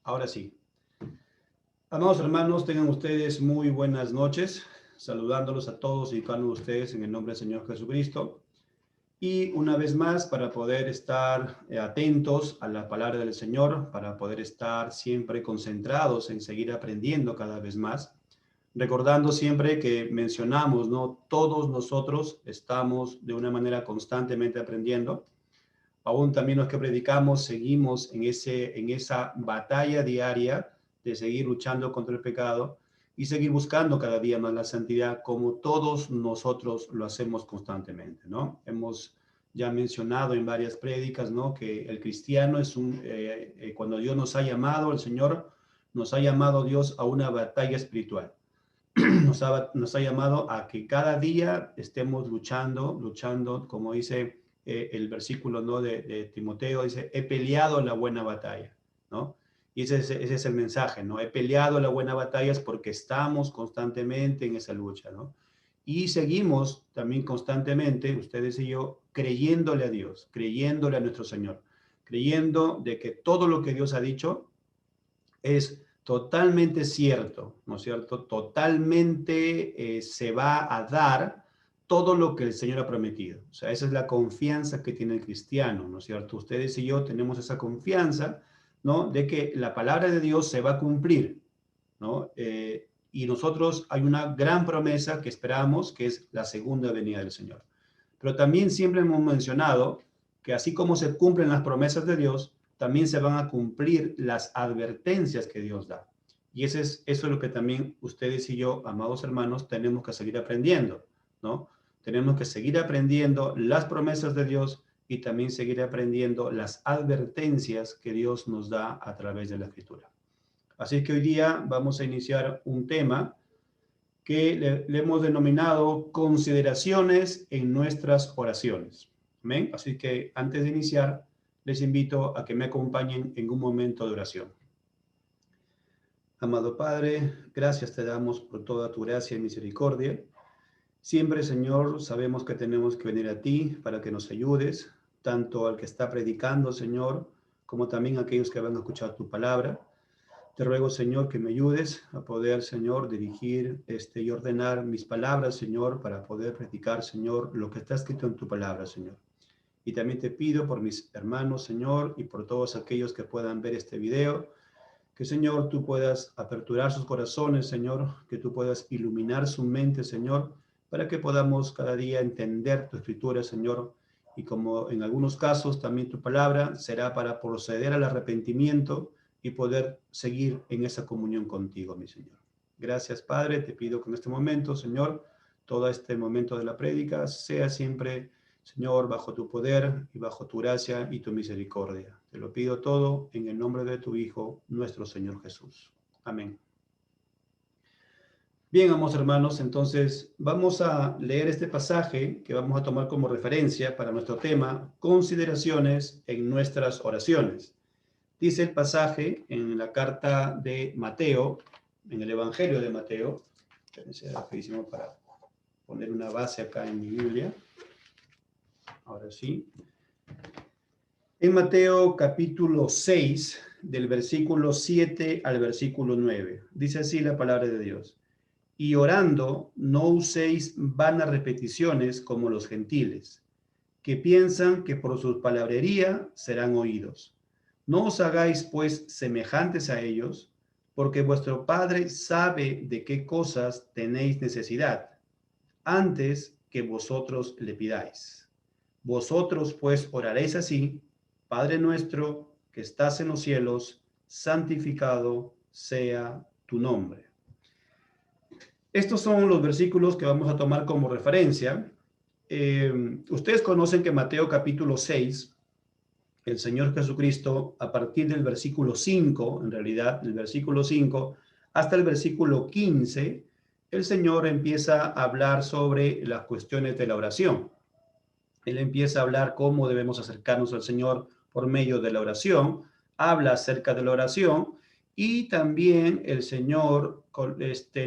Ahora sí. Amados hermanos, tengan ustedes muy buenas noches, saludándolos a todos y cada uno de ustedes en el nombre del Señor Jesucristo. Y una vez más, para poder estar atentos a la palabra del Señor, para poder estar siempre concentrados en seguir aprendiendo cada vez más, recordando siempre que mencionamos, ¿no? Todos nosotros estamos de una manera constantemente aprendiendo. Aún también los que predicamos seguimos en esa batalla diaria de seguir luchando contra el pecado y seguir buscando cada día más la santidad, como todos nosotros lo hacemos constantemente, ¿no? Hemos ya mencionado en varias prédicas, ¿no? Que el cristiano es cuando Dios nos ha llamado, el Señor nos ha llamado Dios a una batalla espiritual. Nos ha llamado a que cada día estemos luchando, como dice el versículo, ¿no? de Timoteo, dice, he peleado la buena batalla, ¿no? Y ese es el mensaje, ¿no? He peleado la buena batalla es porque estamos constantemente en esa lucha, ¿no? Y seguimos también constantemente, ustedes y yo, creyéndole a Dios, creyéndole a nuestro Señor, creyendo de que todo lo que Dios ha dicho es totalmente cierto, ¿no es cierto? Totalmente se va a dar todo lo que el Señor ha prometido. O sea, esa es la confianza que tiene el cristiano, ¿no es cierto? Ustedes y yo tenemos esa confianza, ¿no? De que la palabra de Dios se va a cumplir, ¿no? Y nosotros hay una gran promesa que esperamos, que es la segunda venida del Señor. Pero también siempre hemos mencionado que así como se cumplen las promesas de Dios, también se van a cumplir las advertencias que Dios da. Y eso es lo que también ustedes y yo, amados hermanos, tenemos que seguir aprendiendo, ¿no? Tenemos que seguir aprendiendo las promesas de Dios y también seguir aprendiendo las advertencias que Dios nos da a través de la Escritura. Así que hoy día vamos a iniciar un tema que le hemos denominado consideraciones en nuestras oraciones. ¿Amén? Así que antes de iniciar, les invito a que me acompañen en un momento de oración. Amado Padre, gracias te damos por toda tu gracia y misericordia. Siempre, Señor, sabemos que tenemos que venir a ti para que nos ayudes, tanto al que está predicando, Señor, como también a aquellos que van a escuchar tu palabra. Te ruego, Señor, que me ayudes a poder, Señor, dirigir y ordenar mis palabras, Señor, para poder predicar, Señor, lo que está escrito en tu palabra, Señor. Y también te pido por mis hermanos, Señor, y por todos aquellos que puedan ver este video, que, Señor, tú puedas aperturar sus corazones, Señor, que tú puedas iluminar su mente, Señor, para que podamos cada día entender tu escritura, Señor, y como en algunos casos también tu palabra será para proceder al arrepentimiento y poder seguir en esa comunión contigo, mi Señor. Gracias, Padre, te pido que en este momento, Señor, todo este momento de la prédica sea siempre, Señor, bajo tu poder y bajo tu gracia y tu misericordia. Te lo pido todo en el nombre de tu Hijo, nuestro Señor Jesús. Amén. Bien, amados hermanos, entonces vamos a leer este pasaje que vamos a tomar como referencia para nuestro tema, consideraciones en nuestras oraciones. Dice el pasaje en la carta de Mateo, en el Evangelio de Mateo. Espérense rapidísimo para poner una base acá en mi Biblia. Ahora sí. En Mateo capítulo 6, del versículo 7 al versículo 9. Dice así la palabra de Dios. Y orando, no uséis vanas repeticiones como los gentiles, que piensan que por su palabrería serán oídos. No os hagáis, pues, semejantes a ellos, porque vuestro Padre sabe de qué cosas tenéis necesidad, antes que vosotros le pidáis. Vosotros, pues, oraréis así: Padre nuestro, que estás en los cielos, santificado sea tu nombre. Estos son los versículos que vamos a tomar como referencia. Ustedes conocen que Mateo capítulo 6, el Señor Jesucristo, a partir del versículo 5, en realidad, del versículo 5 hasta el versículo 15, el Señor empieza a hablar sobre las cuestiones de la oración. Él empieza a hablar cómo debemos acercarnos al Señor por medio de la oración, habla acerca de la oración y también el Señor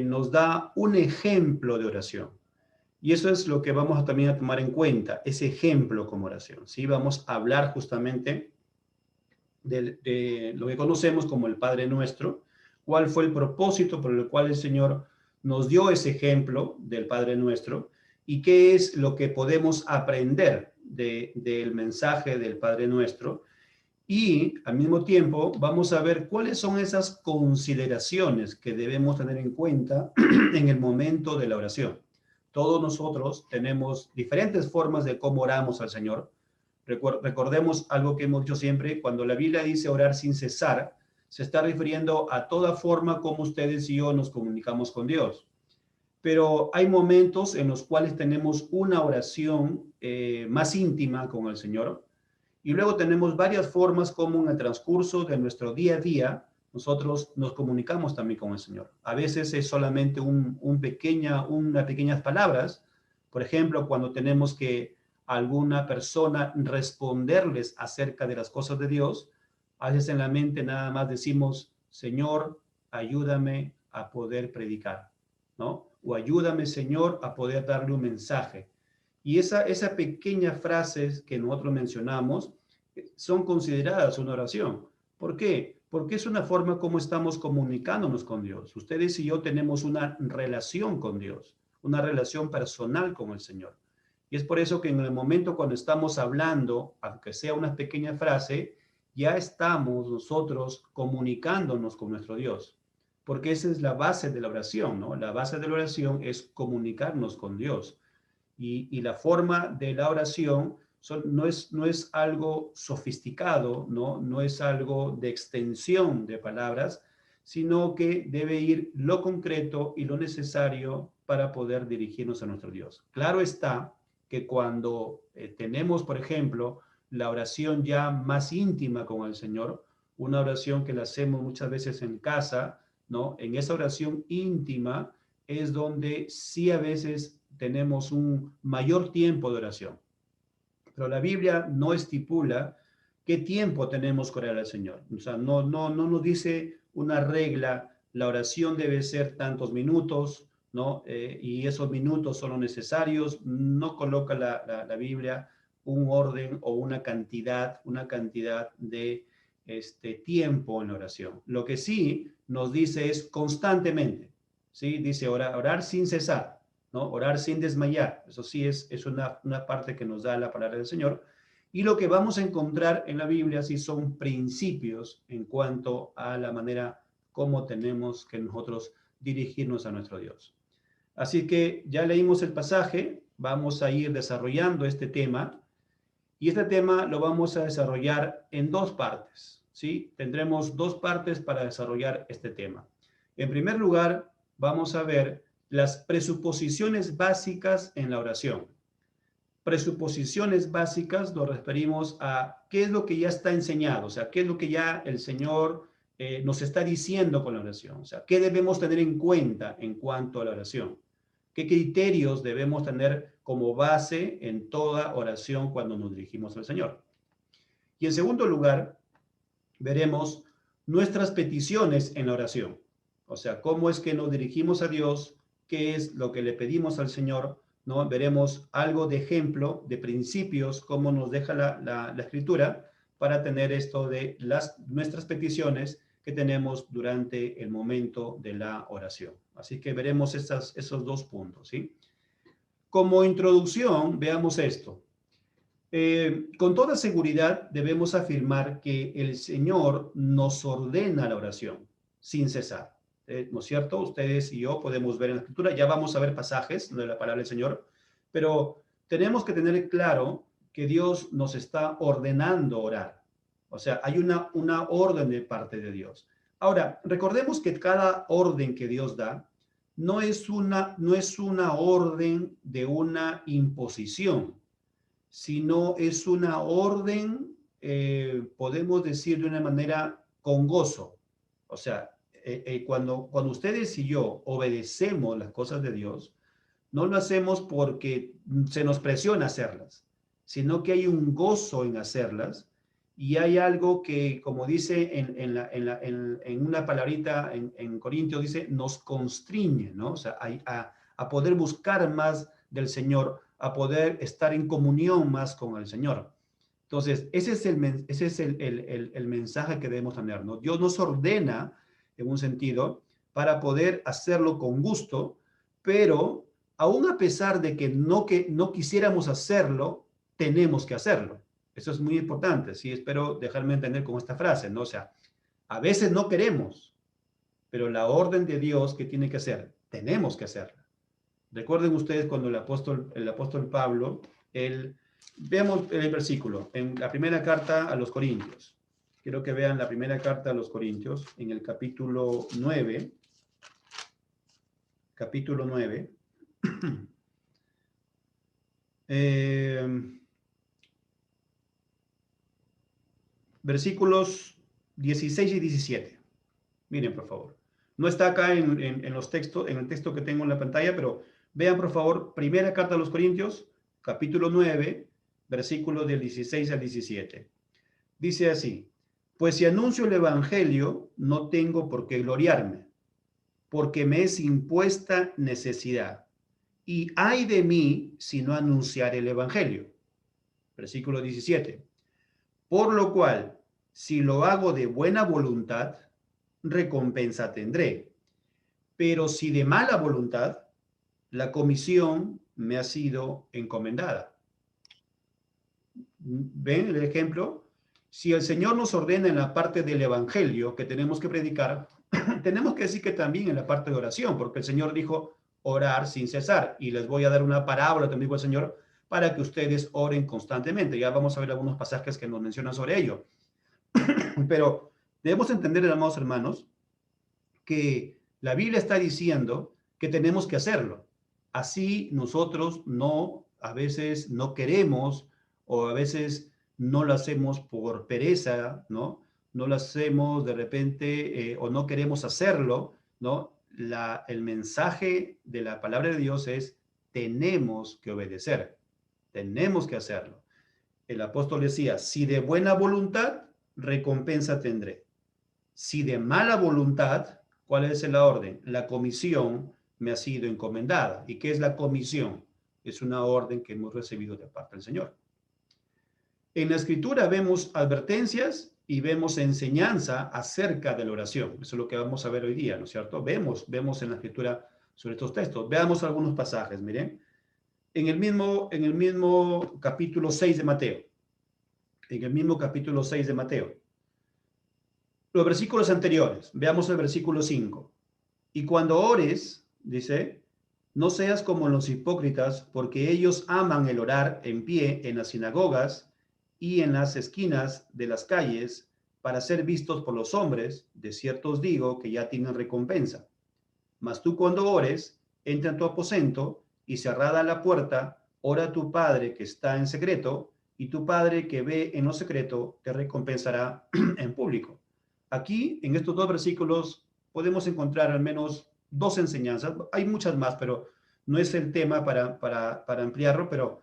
nos da un ejemplo de oración. Y eso es lo que vamos también a tomar en cuenta, ese ejemplo como oración. ¿Sí? Vamos a hablar justamente de lo que conocemos como el Padre Nuestro, cuál fue el propósito por el cual el Señor nos dio ese ejemplo del Padre Nuestro y qué es lo que podemos aprender del mensaje del Padre Nuestro. Y al mismo tiempo vamos a ver cuáles son esas consideraciones que debemos tener en cuenta en el momento de la oración. Todos nosotros tenemos diferentes formas de cómo oramos al Señor. Recordemos algo que hemos dicho siempre, cuando la Biblia dice orar sin cesar, se está refiriendo a toda forma como ustedes y yo nos comunicamos con Dios. Pero hay momentos en los cuales tenemos una oración más íntima con el Señor, y luego tenemos varias formas como en el transcurso de nuestro día a día nosotros nos comunicamos también con el Señor. A veces es solamente unas pequeñas palabras. Por ejemplo, cuando tenemos que alguna persona responderles acerca de las cosas de Dios, a veces en la mente nada más decimos, Señor, ayúdame a poder predicar, ¿no? O ayúdame, Señor, a poder darle un mensaje. Y esa pequeña frase que nosotros mencionamos son consideradas una oración. ¿Por qué? Porque es una forma como estamos comunicándonos con Dios. Ustedes y yo tenemos una relación con Dios, una relación personal con el Señor. Y es por eso que en el momento cuando estamos hablando, aunque sea una pequeña frase, ya estamos nosotros comunicándonos con nuestro Dios. Porque esa es la base de la oración, ¿no? La base de la oración es comunicarnos con Dios. Y la forma de la oración no es algo sofisticado, no es algo de extensión de palabras, sino que debe ir lo concreto y lo necesario para poder dirigirnos a nuestro Dios. Claro está que cuando tenemos, por ejemplo, la oración ya más íntima con el Señor, una oración que la hacemos muchas veces en casa, ¿no? En esa oración íntima es donde sí a veces tenemos un mayor tiempo de oración. Pero la Biblia no estipula qué tiempo tenemos que orar al Señor. O sea, no nos dice una regla, la oración debe ser tantos minutos, ¿no? Y esos minutos son los necesarios. No coloca la Biblia un orden o una cantidad de tiempo en la oración. Lo que sí nos dice es constantemente, ¿sí? Dice orar sin cesar, ¿no? Orar sin desmayar. Eso sí es una parte que nos da la palabra del Señor. Y lo que vamos a encontrar en la Biblia sí son principios en cuanto a la manera como tenemos que nosotros dirigirnos a nuestro Dios. Así que ya leímos el pasaje, vamos a ir desarrollando este tema y este tema lo vamos a desarrollar en dos partes, ¿sí? Tendremos dos partes para desarrollar este tema. En primer lugar, vamos a ver las presuposiciones básicas en la oración. Presuposiciones básicas nos referimos a qué es lo que ya está enseñado, o sea, qué es lo que ya el Señor nos está diciendo con la oración, o sea, qué debemos tener en cuenta en cuanto a la oración, qué criterios debemos tener como base en toda oración cuando nos dirigimos al Señor. Y en segundo lugar, veremos nuestras peticiones en la oración, o sea, cómo es que nos dirigimos a Dios, qué es lo que le pedimos al Señor, ¿no? Veremos algo de ejemplo, de principios, cómo nos deja la Escritura para tener esto de nuestras peticiones que tenemos durante el momento de la oración. Así que veremos esos dos puntos, ¿sí? Como introducción, veamos esto. Con toda seguridad debemos afirmar que el Señor nos ordena la oración sin cesar. ¿No es cierto? Ustedes y yo podemos ver en la Escritura, ya vamos a ver pasajes de la palabra del Señor, pero tenemos que tener claro que Dios nos está ordenando orar. O sea, hay una orden de parte de Dios. Ahora, recordemos que cada orden que Dios da no es una orden de una imposición, sino es una orden, podemos decir de una manera con gozo. O sea, cuando ustedes y yo obedecemos las cosas de Dios, no lo hacemos porque se nos presiona hacerlas, sino que hay un gozo en hacerlas y hay algo que, como dice en una palabrita en Corintios, dice, nos constriñe, ¿no? O sea, a poder buscar más del Señor, a poder estar en comunión más con el Señor. Entonces, ese es el mensaje que debemos tener, ¿no? Dios nos ordena, en un sentido, para poder hacerlo con gusto, pero aún a pesar de que no quisiéramos hacerlo, tenemos que hacerlo. Eso es muy importante, sí, espero dejarme entender con esta frase, ¿no? O sea, a veces no queremos, pero la orden de Dios, ¿qué tiene que hacer? Tenemos que hacerla. Recuerden ustedes cuando el apóstol Pablo, veamos el versículo, en la primera carta a los Corintios. Quiero que vean la primera carta a los Corintios, en el capítulo 9. Capítulo 9. Versículos 16 y 17. Miren, por favor. No está acá en los textos, en el texto que tengo en la pantalla, pero vean, por favor, primera carta a los Corintios, capítulo 9, versículos del 16 al 17. Dice así: pues si anuncio el evangelio, no tengo por qué gloriarme, porque me es impuesta necesidad. Y ay de mí si no anunciar el evangelio. Versículo 17. Por lo cual, si lo hago de buena voluntad, recompensa tendré. Pero si de mala voluntad, la comisión me ha sido encomendada. ¿Ven el ejemplo? Si el Señor nos ordena en la parte del evangelio que tenemos que predicar, tenemos que decir que también en la parte de oración, porque el Señor dijo orar sin cesar. Y les voy a dar una parábola, también dijo el Señor, para que ustedes oren constantemente. Ya vamos a ver algunos pasajes que nos mencionan sobre ello. Pero debemos entender, amados hermanos, que la Biblia está diciendo que tenemos que hacerlo. Así nosotros a veces no queremos, o a veces no lo hacemos por pereza, ¿no? No lo hacemos de repente o no queremos hacerlo, ¿no? El mensaje de la palabra de Dios es: tenemos que obedecer, tenemos que hacerlo. El apóstol decía: si de buena voluntad, recompensa tendré. Si de mala voluntad, ¿cuál es la orden? La comisión me ha sido encomendada. ¿Y qué es la comisión? Es una orden que hemos recibido de parte del Señor. En la Escritura vemos advertencias y vemos enseñanza acerca de la oración. Eso es lo que vamos a ver hoy día, ¿no es cierto? Vemos en la Escritura sobre estos textos. Veamos algunos pasajes, miren. En el mismo capítulo 6 de Mateo. En el mismo capítulo 6 de Mateo. Los versículos anteriores. Veamos el versículo 5. Y cuando ores, dice, no seas como los hipócritas, porque ellos aman el orar en pie en las sinagogas y en las esquinas de las calles para ser vistos por los hombres. De cierto os digo que ya tienen recompensa. Mas tú cuando ores, entra en tu aposento y cerrada la puerta, ora a tu Padre que está en secreto, y tu Padre que ve en lo secreto te recompensará en público. Aquí, en estos dos versículos, podemos encontrar al menos dos enseñanzas. Hay muchas más, pero no es el tema para ampliarlo, pero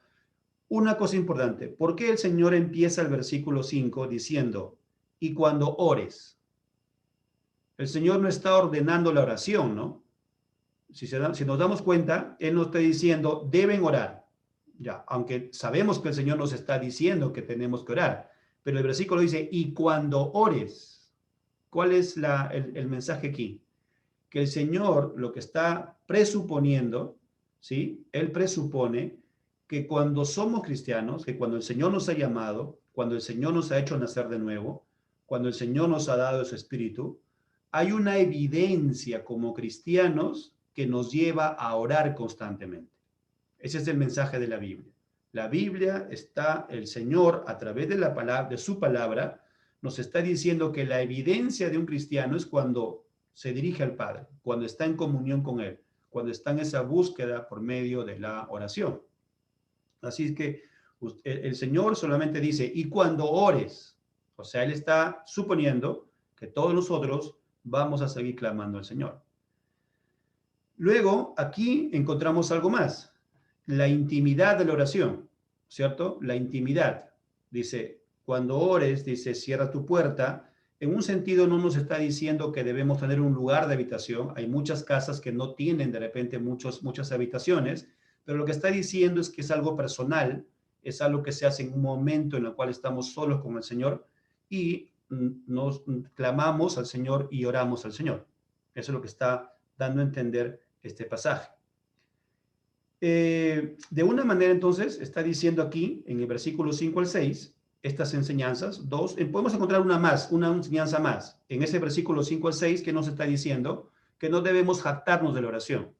una cosa importante. ¿Por qué el Señor empieza el versículo 5 diciendo, y cuando ores? El Señor no está ordenando la oración, ¿no? Si nos damos cuenta, Él nos está diciendo, deben orar. Ya, aunque sabemos que el Señor nos está diciendo que tenemos que orar, pero el versículo dice, y cuando ores. ¿Cuál es el mensaje aquí? Que el Señor lo que está presuponiendo, ¿sí? Él presupone que cuando somos cristianos, que cuando el Señor nos ha llamado, cuando el Señor nos ha hecho nacer de nuevo, cuando el Señor nos ha dado su espíritu, hay una evidencia como cristianos que nos lleva a orar constantemente. Ese es el mensaje de la Biblia. La Biblia está, el Señor, a través de la palabra, de su palabra, nos está diciendo que la evidencia de un cristiano es cuando se dirige al Padre, cuando está en comunión con Él, cuando está en esa búsqueda por medio de la oración. Así es que el Señor solamente dice, y cuando ores, o sea, Él está suponiendo que todos nosotros vamos a seguir clamando al Señor. Luego, aquí encontramos algo más, la intimidad de la oración, ¿cierto? La intimidad. Dice, cuando ores, dice, cierra tu puerta. En un sentido no nos está diciendo que debemos tener un lugar de habitación. Hay muchas casas que no tienen de repente muchas habitaciones, pero lo que está diciendo es que es algo personal es algo que se hace en un momento en el cual estamos solos con el Señor y nos clamamos al Señor y oramos al Señor. Eso es lo que está dando a entender este pasaje. De una manera, entonces, está diciendo aquí, en el versículo 5 al 6, estas enseñanzas, dos, podemos encontrar una enseñanza más. En ese versículo 5 al 6, que nos está diciendo que no debemos jactarnos de la oración,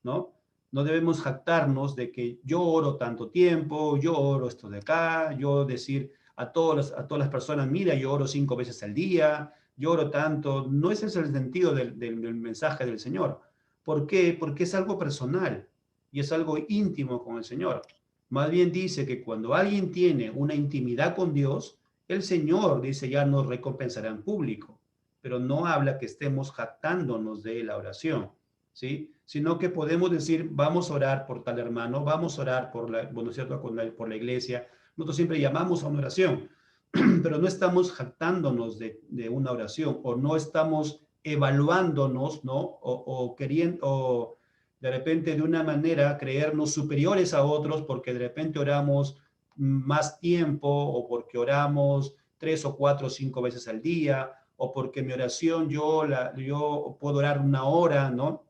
¿no? No debemos jactarnos de que yo oro tanto tiempo, yo oro esto de acá, yo decir a todas las personas, mira, yo oro 5 veces al día, yo oro tanto. No ese es el sentido del mensaje del Señor. ¿Por qué? Porque es algo personal y es algo íntimo con el Señor. Más bien dice que cuando alguien tiene una intimidad con Dios, el Señor dice ya nos recompensará en público, pero no habla que estemos jactándonos de la oración, ¿sí? Sino que podemos decir, vamos a orar por tal hermano, vamos a orar por la, bueno, ¿cierto? Por la iglesia. Nosotros siempre llamamos a una oración, pero no estamos jactándonos de una oración o no estamos evaluándonos, ¿no? O queriendo, o de repente de una manera creernos superiores a otros porque de repente oramos más tiempo o porque oramos 3 o 4 o 5 veces al día o porque mi oración yo puedo orar 1 hora, ¿no?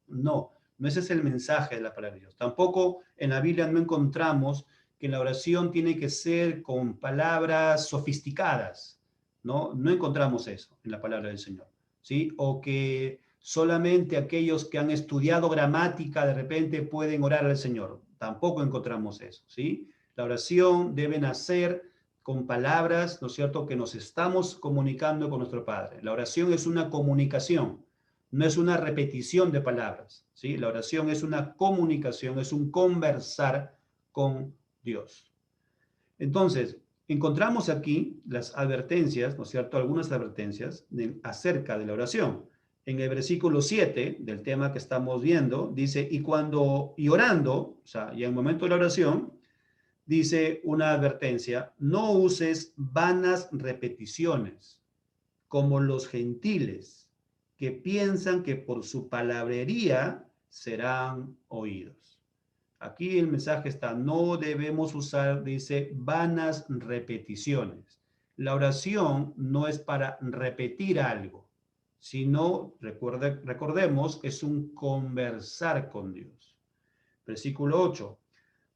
No, no ese es el mensaje de la palabra de Dios. Tampoco en la Biblia no encontramos que la oración tiene que ser con palabras sofisticadas, ¿no? No encontramos eso en la palabra del Señor, ¿sí? O que solamente aquellos que han estudiado gramática de repente pueden orar al Señor. Tampoco encontramos eso, ¿sí? La oración debe nacer con palabras, ¿no es cierto?, que nos estamos comunicando con nuestro Padre. La oración es una comunicación, no es una repetición de palabras, ¿sí? La oración es una comunicación, es un conversar con Dios. Entonces, encontramos aquí las advertencias, ¿no es cierto?, algunas advertencias acerca de la oración. En el versículo 7 del tema que estamos viendo, dice, y orando, o sea, y en el momento de la oración, dice una advertencia, no uses vanas repeticiones, como los gentiles, que piensan que por su palabrería serán oídos. Aquí el mensaje está, no debemos usar, dice, vanas repeticiones. La oración no es para repetir algo, sino, recordemos, es un conversar con Dios. Versículo 8.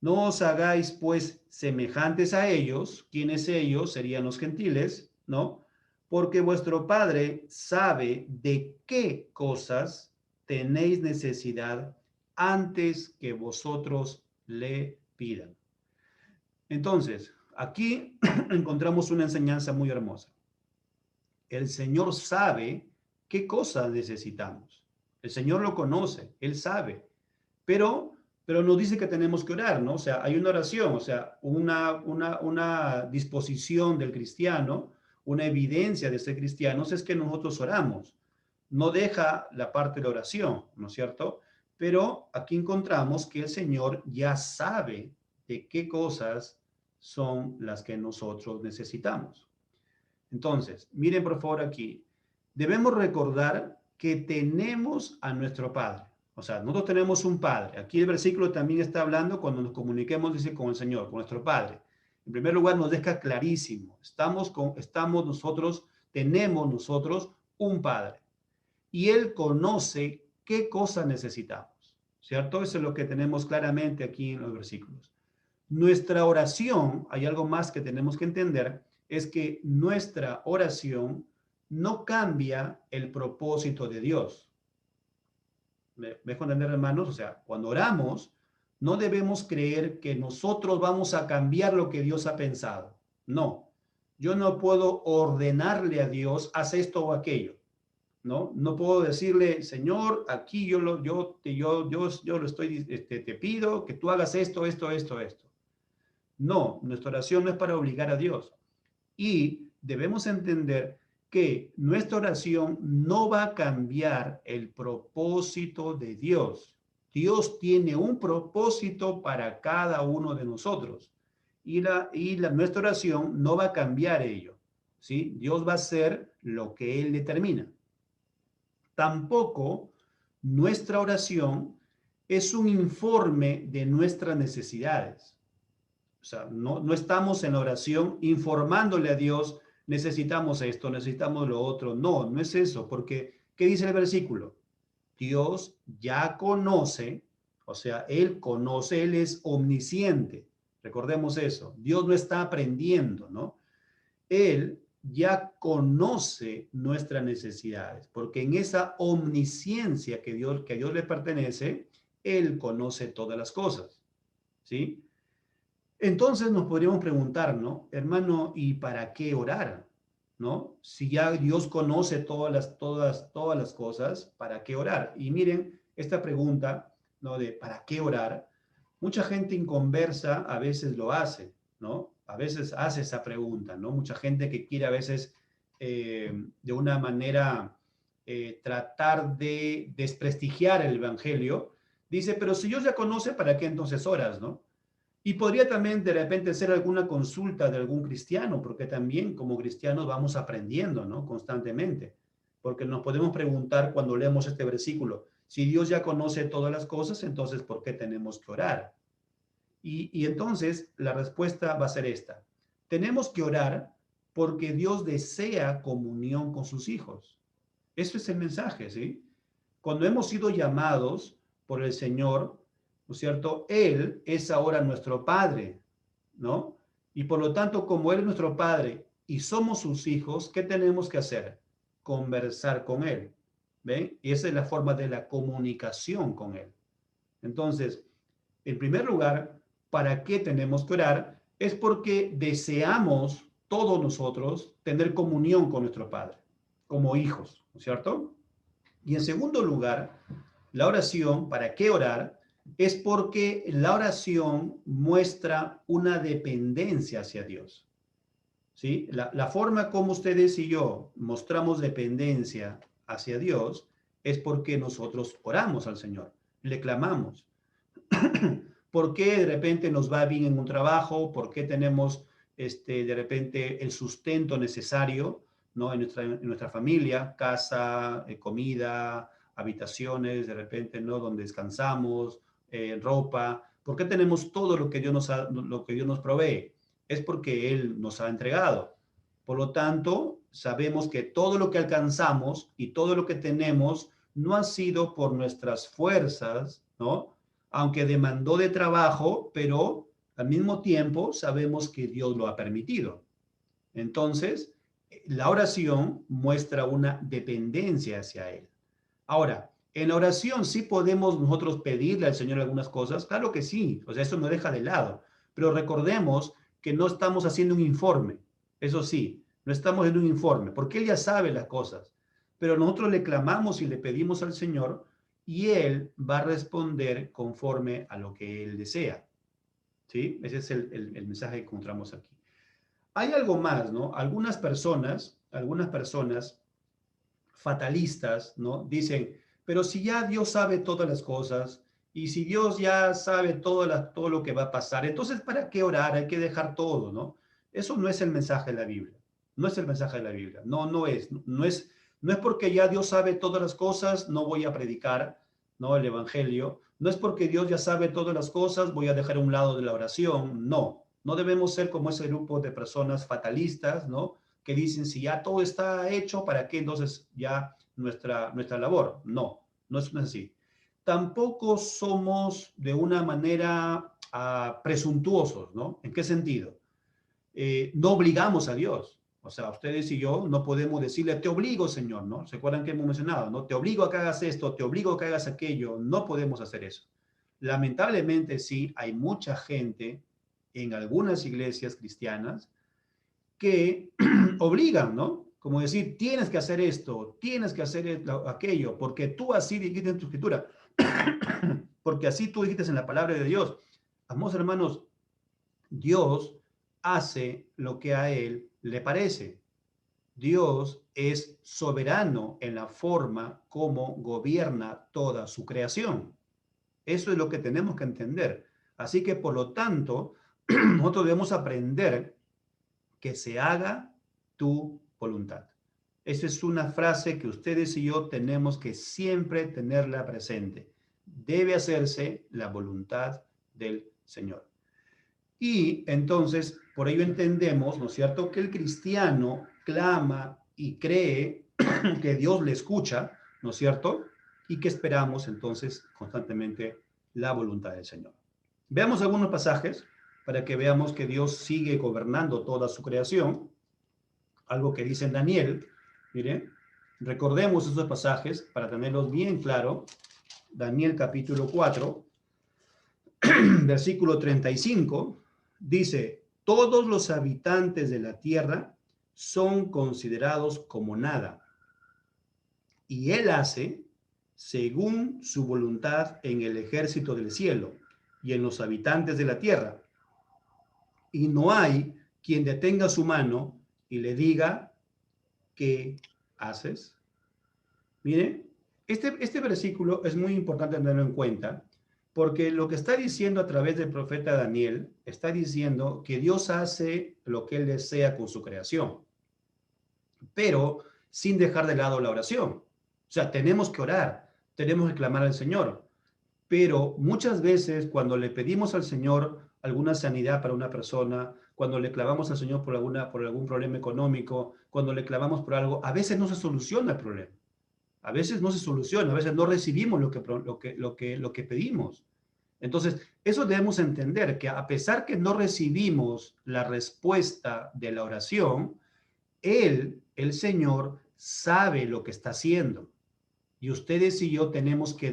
No os hagáis, pues, semejantes a ellos. ¿Quiénes ellos? Serían los gentiles, ¿no? Porque vuestro Padre sabe de qué cosas tenéis necesidad antes que vosotros le pidan. Entonces, aquí encontramos una enseñanza muy hermosa. El Señor sabe qué cosas necesitamos. El Señor lo conoce, Él sabe. Pero nos dice que tenemos que orar, ¿no? O sea, hay una oración, o sea, una disposición del cristiano, una evidencia de ser cristianos es que nosotros oramos. No deja la parte de la oración, ¿no es cierto? Pero aquí encontramos que el Señor ya sabe de qué cosas son las que nosotros necesitamos. Entonces, miren por favor aquí, debemos recordar que tenemos a nuestro Padre. O sea, nosotros tenemos un Padre. Aquí el versículo también está hablando cuando nos comuniquemos, dice, con el Señor, con nuestro Padre. En primer lugar, nos deja clarísimo. Tenemos nosotros un Padre. Y Él conoce qué cosas necesitamos. ¿Cierto? Eso es lo que tenemos claramente aquí en los versículos. Nuestra oración, hay algo más que tenemos que entender, es que nuestra oración no cambia el propósito de Dios. ¿Me dejo entender, hermanos? O sea, cuando oramos, no debemos creer que nosotros vamos a cambiar lo que Dios ha pensado. No, yo no puedo ordenarle a Dios, haz esto o aquello. ¿No? No puedo decirle, Señor, aquí yo lo estoy, te pido que tú hagas esto. No, nuestra oración no es para obligar a Dios. Y debemos entender que nuestra oración no va a cambiar el propósito de Dios. Dios tiene un propósito para cada uno de nosotros. Nuestra oración no va a cambiar ello. ¿Sí? Dios va a hacer lo que Él determina. Tampoco nuestra oración es un informe de nuestras necesidades. O sea, no estamos en oración informándole a Dios, necesitamos esto, necesitamos lo otro. No es eso, porque ¿qué dice el versículo? Dios ya conoce, o sea, Él conoce, Él es omnisciente. Recordemos eso. Dios no está aprendiendo, ¿no? Él ya conoce nuestras necesidades, porque en esa omnisciencia que a Dios le pertenece, Él conoce todas las cosas, ¿sí? Entonces nos podríamos preguntar, ¿no? Hermano, ¿y para qué orar? ¿No? Si ya Dios conoce todas las cosas, ¿para qué orar? Y miren, esta pregunta, ¿no? De ¿para qué orar? Mucha gente inconversa a veces lo hace, ¿no? A veces hace esa pregunta, ¿no? Mucha gente que quiere a veces de una manera tratar de desprestigiar el Evangelio, dice, pero si Dios ya conoce, ¿para qué entonces oras, no? Y podría también de repente ser alguna consulta de algún cristiano, porque también como cristianos vamos aprendiendo, ¿no? Constantemente. Porque nos podemos preguntar cuando leemos este versículo, si Dios ya conoce todas las cosas, entonces ¿por qué tenemos que orar? Y entonces la respuesta va a ser esta. Tenemos que orar porque Dios desea comunión con sus hijos. Eso es el mensaje, ¿sí? Cuando hemos sido llamados por el Señor, ¿no es cierto? Él es ahora nuestro Padre, ¿no? Y por lo tanto, como Él es nuestro Padre y somos sus hijos, ¿qué tenemos que hacer? Conversar con Él, ¿ven? Y esa es la forma de la comunicación con Él. Entonces, en primer lugar, ¿para qué tenemos que orar? Es porque deseamos todos nosotros tener comunión con nuestro Padre, como hijos, ¿no es cierto? Y en segundo lugar, la oración, ¿para qué orar? Es porque la oración muestra una dependencia hacia Dios. ¿Sí? La forma como ustedes y yo mostramos dependencia hacia Dios es porque nosotros oramos al Señor, le clamamos. ¿Por qué de repente nos va bien en un trabajo? ¿Por qué tenemos de repente el sustento necesario, ¿no? En nuestra familia, casa, comida, habitaciones, de repente, ¿no? Donde descansamos, ropa. ¿Por qué tenemos todo lo que lo que Dios nos provee? Es porque Él nos ha entregado. Por lo tanto, sabemos que todo lo que alcanzamos y todo lo que tenemos no ha sido por nuestras fuerzas, ¿no? Aunque demandó de trabajo, pero al mismo tiempo sabemos que Dios lo ha permitido. Entonces, la oración muestra una dependencia hacia Él. Ahora, en la oración sí podemos nosotros pedirle al Señor algunas cosas, claro que sí, o sea, eso no deja de lado, pero recordemos que no estamos haciendo un informe, eso sí, no estamos en un informe, porque Él ya sabe las cosas, pero nosotros le clamamos y le pedimos al Señor y Él va a responder conforme a lo que Él desea, ¿sí? Ese es el mensaje que encontramos aquí. Hay algo más, ¿no? Algunas personas fatalistas, ¿no? Dicen, pero si ya Dios sabe todas las cosas y si Dios ya sabe todo lo que va a pasar, entonces ¿para qué orar? Hay que dejar todo, ¿no? Eso no es el mensaje de la Biblia. No es el mensaje de la Biblia. No es porque ya Dios sabe todas las cosas, no voy a predicar, ¿no? El Evangelio. No es porque Dios ya sabe todas las cosas, voy a dejar a un lado de la oración. No, no debemos ser como ese grupo de personas fatalistas, ¿no? Que dicen, si ya todo está hecho, ¿para qué entonces ya nuestra labor? No es así. Tampoco somos de una manera presuntuosos, ¿no? ¿En qué sentido? No obligamos a Dios. O sea, ustedes y yo no podemos decirle, te obligo, Señor, ¿no? ¿Se acuerdan que hemos mencionado, no? Te obligo a que hagas esto, te obligo a que hagas aquello. No podemos hacer eso. Lamentablemente, sí, hay mucha gente en algunas iglesias cristianas que obligan, ¿no? Como decir, tienes que hacer esto, tienes que hacer aquello, porque tú así dijiste en tu escritura, porque así tú dijiste en la palabra de Dios. Amados hermanos, Dios hace lo que a Él le parece. Dios es soberano en la forma como gobierna toda su creación. Eso es lo que tenemos que entender. Así que, por lo tanto, nosotros debemos aprender que se haga tu voluntad. Esa es una frase que ustedes y yo tenemos que siempre tenerla presente. Debe hacerse la voluntad del Señor. Y entonces, por ello entendemos, ¿no es cierto?, que el cristiano clama y cree que Dios le escucha, ¿no es cierto?, y que esperamos entonces constantemente la voluntad del Señor. Veamos algunos pasajes para que veamos que Dios sigue gobernando toda su creación, algo que dice en Daniel. Miren, recordemos esos pasajes para tenerlos bien claro. Daniel capítulo 4, versículo 35, dice: todos los habitantes de la tierra son considerados como nada, y él hace según su voluntad en el ejército del cielo y en los habitantes de la tierra. Y no hay quien detenga su mano y le diga: ¿qué haces? Mire, este versículo es muy importante tenerlo en cuenta, porque lo que está diciendo a través del profeta Daniel, está diciendo que Dios hace lo que él desea con su creación, pero sin dejar de lado la oración. O sea, tenemos que orar, tenemos que clamar al Señor, pero muchas veces cuando le pedimos al Señor alguna sanidad para una persona, cuando le clamamos al Señor por algún problema económico, cuando le clamamos por algo, a veces no se soluciona el problema. A veces no se soluciona, a veces no recibimos lo que pedimos. Entonces, eso debemos entender, que a pesar que no recibimos la respuesta de la oración, el Señor, sabe lo que está haciendo. Y ustedes y yo tenemos que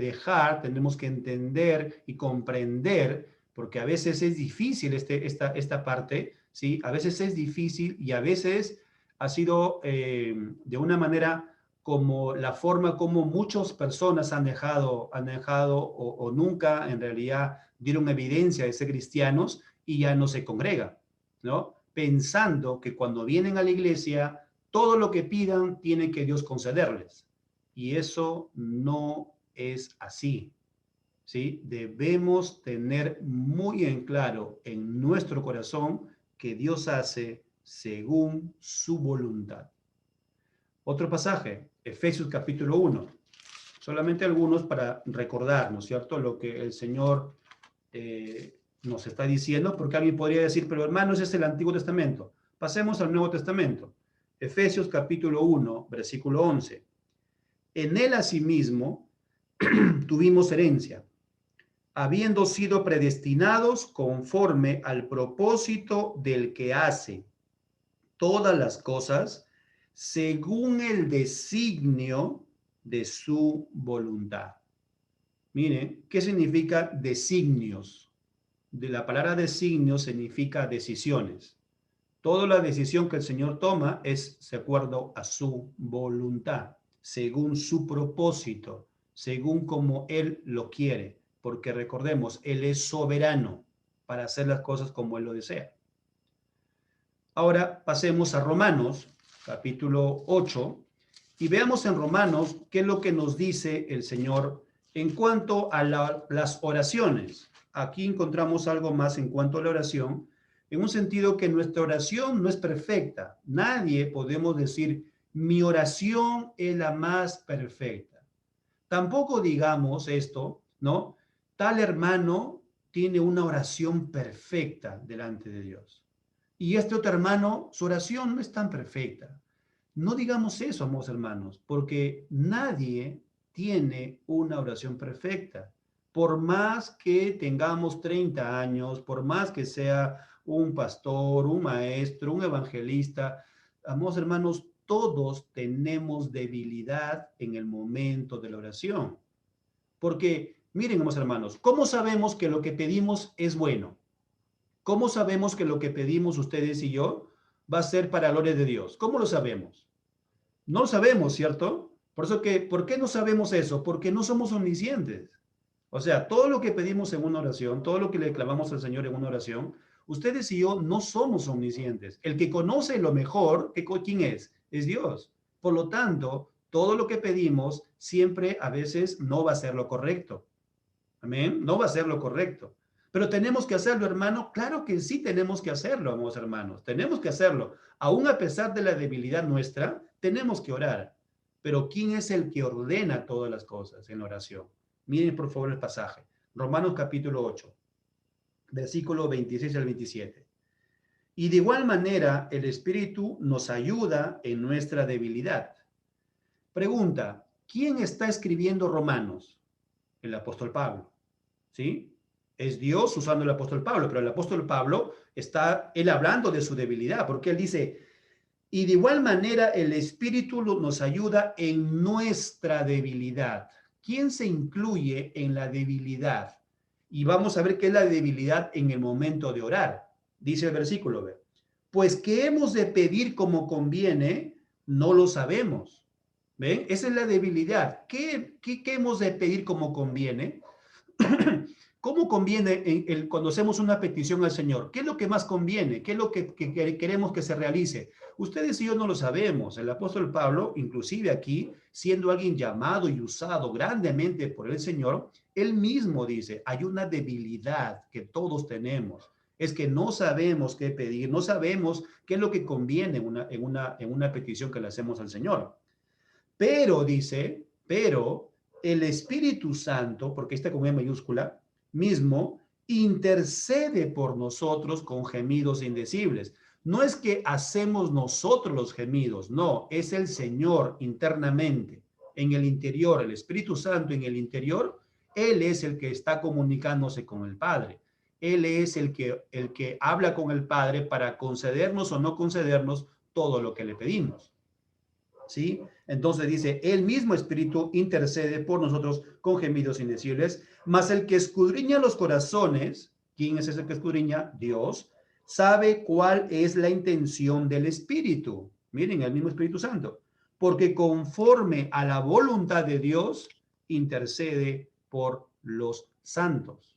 entender y comprender, porque a veces es difícil esta parte, ¿sí? A veces es difícil y a veces ha sido de una manera como la forma como muchas personas han dejado o nunca en realidad dieron evidencia de ser cristianos y ya no se congregan, ¿no? Pensando que cuando vienen a la iglesia, todo lo que pidan tiene que Dios concederles. Y eso no es así, ¿sí? Debemos tener muy en claro en nuestro corazón que Dios hace según su voluntad. Otro pasaje, Efesios capítulo 1. Solamente algunos para recordar, ¿no es cierto?, lo que el Señor nos está diciendo, porque alguien podría decir: pero hermanos, es el Antiguo Testamento. Pasemos al Nuevo Testamento. Efesios capítulo 1, versículo 11. En él asimismo tuvimos herencia, habiendo sido predestinados conforme al propósito del que hace todas las cosas según el designio de su voluntad. Miren, ¿qué significa designios? De la palabra designio significa decisiones. Toda la decisión que el Señor toma es de acuerdo a su voluntad, según su propósito, según como Él lo quiere, porque recordemos, Él es soberano para hacer las cosas como Él lo desea. Ahora pasemos a Romanos, capítulo 8, y veamos en Romanos qué es lo que nos dice el Señor en cuanto a las oraciones. Aquí encontramos algo más en cuanto a la oración, en un sentido que nuestra oración no es perfecta. Nadie podemos decir: mi oración es la más perfecta. Tampoco digamos esto, ¿no? Tal hermano tiene una oración perfecta delante de Dios. Y este otro hermano, su oración no es tan perfecta. No digamos eso, amados hermanos, porque nadie tiene una oración perfecta. Por más que tengamos 30 años, por más que sea un pastor, un maestro, un evangelista, amados hermanos, todos tenemos debilidad en el momento de la oración. Porque, miren, amados hermanos, ¿cómo sabemos que lo que pedimos es bueno? ¿Cómo sabemos que lo que pedimos ustedes y yo va a ser para la gloria de Dios? ¿Cómo lo sabemos? No lo sabemos, ¿cierto? ¿Por qué no sabemos eso? Porque no somos omniscientes. O sea, todo lo que pedimos en una oración, todo lo que le clamamos al Señor en una oración, ustedes y yo no somos omniscientes. El que conoce lo mejor, ¿quién es? Es Dios. Por lo tanto, todo lo que pedimos siempre a veces no va a ser lo correcto. Amén. No va a ser lo correcto. Pero tenemos que hacerlo, hermano. Claro que sí tenemos que hacerlo, amados hermanos. Tenemos que hacerlo. Aún a pesar de la debilidad nuestra, tenemos que orar. Pero ¿quién es el que ordena todas las cosas en la oración? Miren por favor el pasaje. Romanos capítulo 8. versículo 26 al 27. Y de igual manera, el Espíritu nos ayuda en nuestra debilidad. Pregunta, ¿quién está escribiendo Romanos? El apóstol Pablo, ¿sí? Es Dios usando el apóstol Pablo, pero el apóstol Pablo está él hablando de su debilidad, porque él dice, y de igual manera el Espíritu nos ayuda en nuestra debilidad. ¿Quién se incluye en la debilidad? Y vamos a ver qué es la debilidad en el momento de orar. Dice el versículo, ¿ve? Pues que hemos de pedir como conviene, no lo sabemos. ¿Ven? Esa es la debilidad. ¿Qué hemos de pedir como conviene? ¿Cómo conviene cuando hacemos una petición al Señor? ¿Qué es lo que más conviene? ¿Qué es lo que queremos que se realice? Ustedes y yo no lo sabemos. El apóstol Pablo, inclusive aquí, siendo alguien llamado y usado grandemente por el Señor, él mismo dice, hay una debilidad que todos tenemos. Es que no sabemos qué pedir, no sabemos qué es lo que conviene en una petición que le hacemos al Señor. Pero, dice, pero el Espíritu Santo, porque está con E mayúscula, mismo, intercede por nosotros con gemidos indecibles. No es que hacemos nosotros los gemidos, no, es el Señor internamente, en el interior, el Espíritu Santo en el interior, Él es el que está comunicándose con el Padre. Él es el que habla con el Padre para concedernos o no concedernos todo lo que le pedimos. ¿Sí? Entonces dice, el mismo Espíritu intercede por nosotros con gemidos indecibles, mas el que escudriña los corazones, ¿quién es ese que escudriña? Dios, sabe cuál es la intención del Espíritu. Miren, el mismo Espíritu Santo, porque conforme a la voluntad de Dios, intercede por los santos.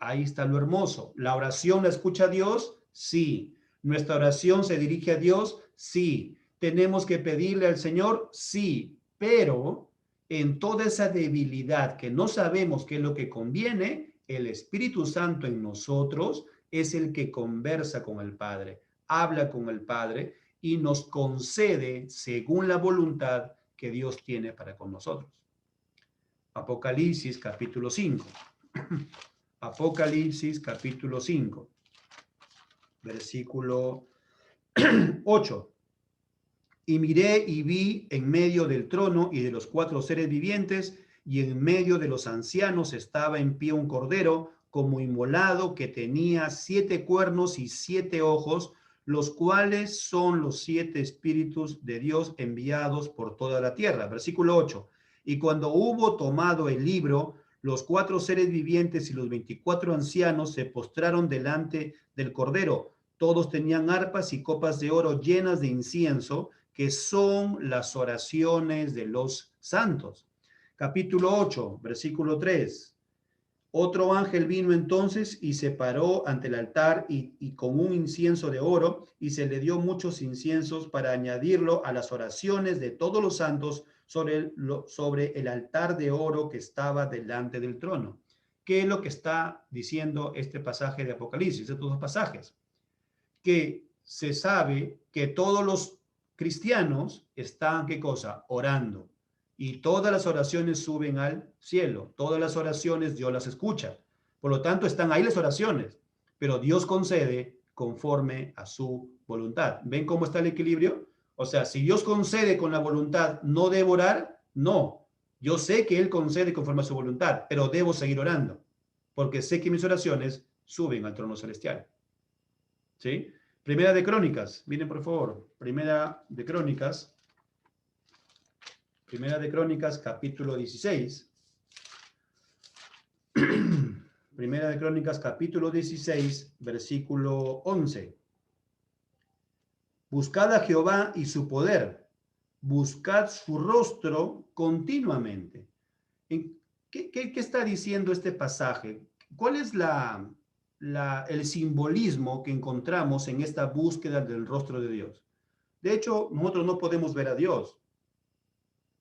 Ahí está lo hermoso. ¿La oración la escucha Dios? Sí. ¿Nuestra oración se dirige a Dios? Sí. ¿Tenemos que pedirle al Señor? Sí. Pero en toda esa debilidad que no sabemos qué es lo que conviene, el Espíritu Santo en nosotros es el que conversa con el Padre, habla con el Padre y nos concede según la voluntad que Dios tiene para con nosotros. Apocalipsis capítulo 5. Apocalipsis capítulo 5, versículo 8. Y miré y vi en medio del trono y de los 4 seres vivientes, y en medio de los ancianos estaba en pie un cordero como inmolado que tenía 7 cuernos y 7 ojos, los cuales son los 7 espíritus de Dios enviados por toda la tierra. Versículo 8. Y cuando hubo tomado el libro, los 4 seres vivientes y los 24 ancianos se postraron delante del cordero. Todos tenían arpas y copas de oro llenas de incienso, que son las oraciones de los santos. Capítulo 8, versículo 3. Otro ángel vino entonces y se paró ante el altar y con un incienso de oro, y se le dio muchos inciensos para añadirlo a las oraciones de todos los santos sobre el altar de oro que estaba delante del trono. ¿Qué es lo que está diciendo este pasaje de Apocalipsis, estos dos pasajes? Que se sabe que todos los cristianos están, ¿qué cosa? Orando. Y todas las oraciones suben al cielo. Todas las oraciones Dios las escucha. Por lo tanto, están ahí las oraciones. Pero Dios concede conforme a su voluntad. ¿Ven cómo está el equilibrio? O sea, si Dios concede con la voluntad, ¿no debo orar? No. Yo sé que Él concede conforme a su voluntad, pero debo seguir orando. Porque sé que mis oraciones suben al trono celestial. ¿Sí? Primera de Crónicas, miren por favor, Primera de Crónicas, capítulo 16. Primera de Crónicas, capítulo 16, versículo 11. Buscad a Jehová y su poder, buscad su rostro continuamente. ¿Qué está diciendo este pasaje? ¿Cuál es el simbolismo que encontramos en esta búsqueda del rostro de Dios? De hecho, nosotros no podemos ver a Dios.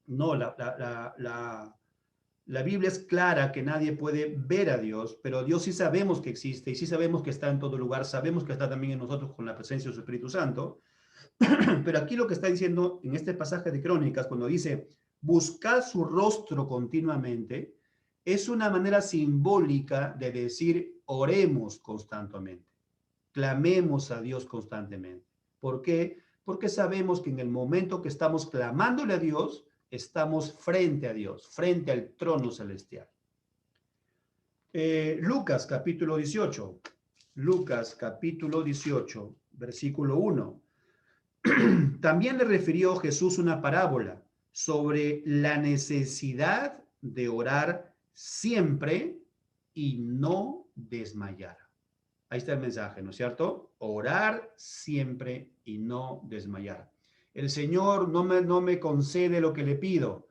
No, la Biblia es clara que nadie puede ver a Dios, pero Dios sí sabemos que existe y sí sabemos que está en todo lugar, sabemos que está también en nosotros con la presencia de su Espíritu Santo. Pero aquí lo que está diciendo en este pasaje de Crónicas, cuando dice, buscad su rostro continuamente, es una manera simbólica de decir, oremos constantemente, clamemos a Dios constantemente. ¿Por qué? Porque sabemos que en el momento que estamos clamándole a Dios, estamos frente a Dios, frente al trono celestial. Lucas capítulo 18. Lucas capítulo 18, versículo 1. También le refirió Jesús una parábola sobre la necesidad de orar siempre y no desmayar. Ahí está el mensaje, ¿no es cierto? Orar siempre y no desmayar. El Señor no me concede lo que le pido.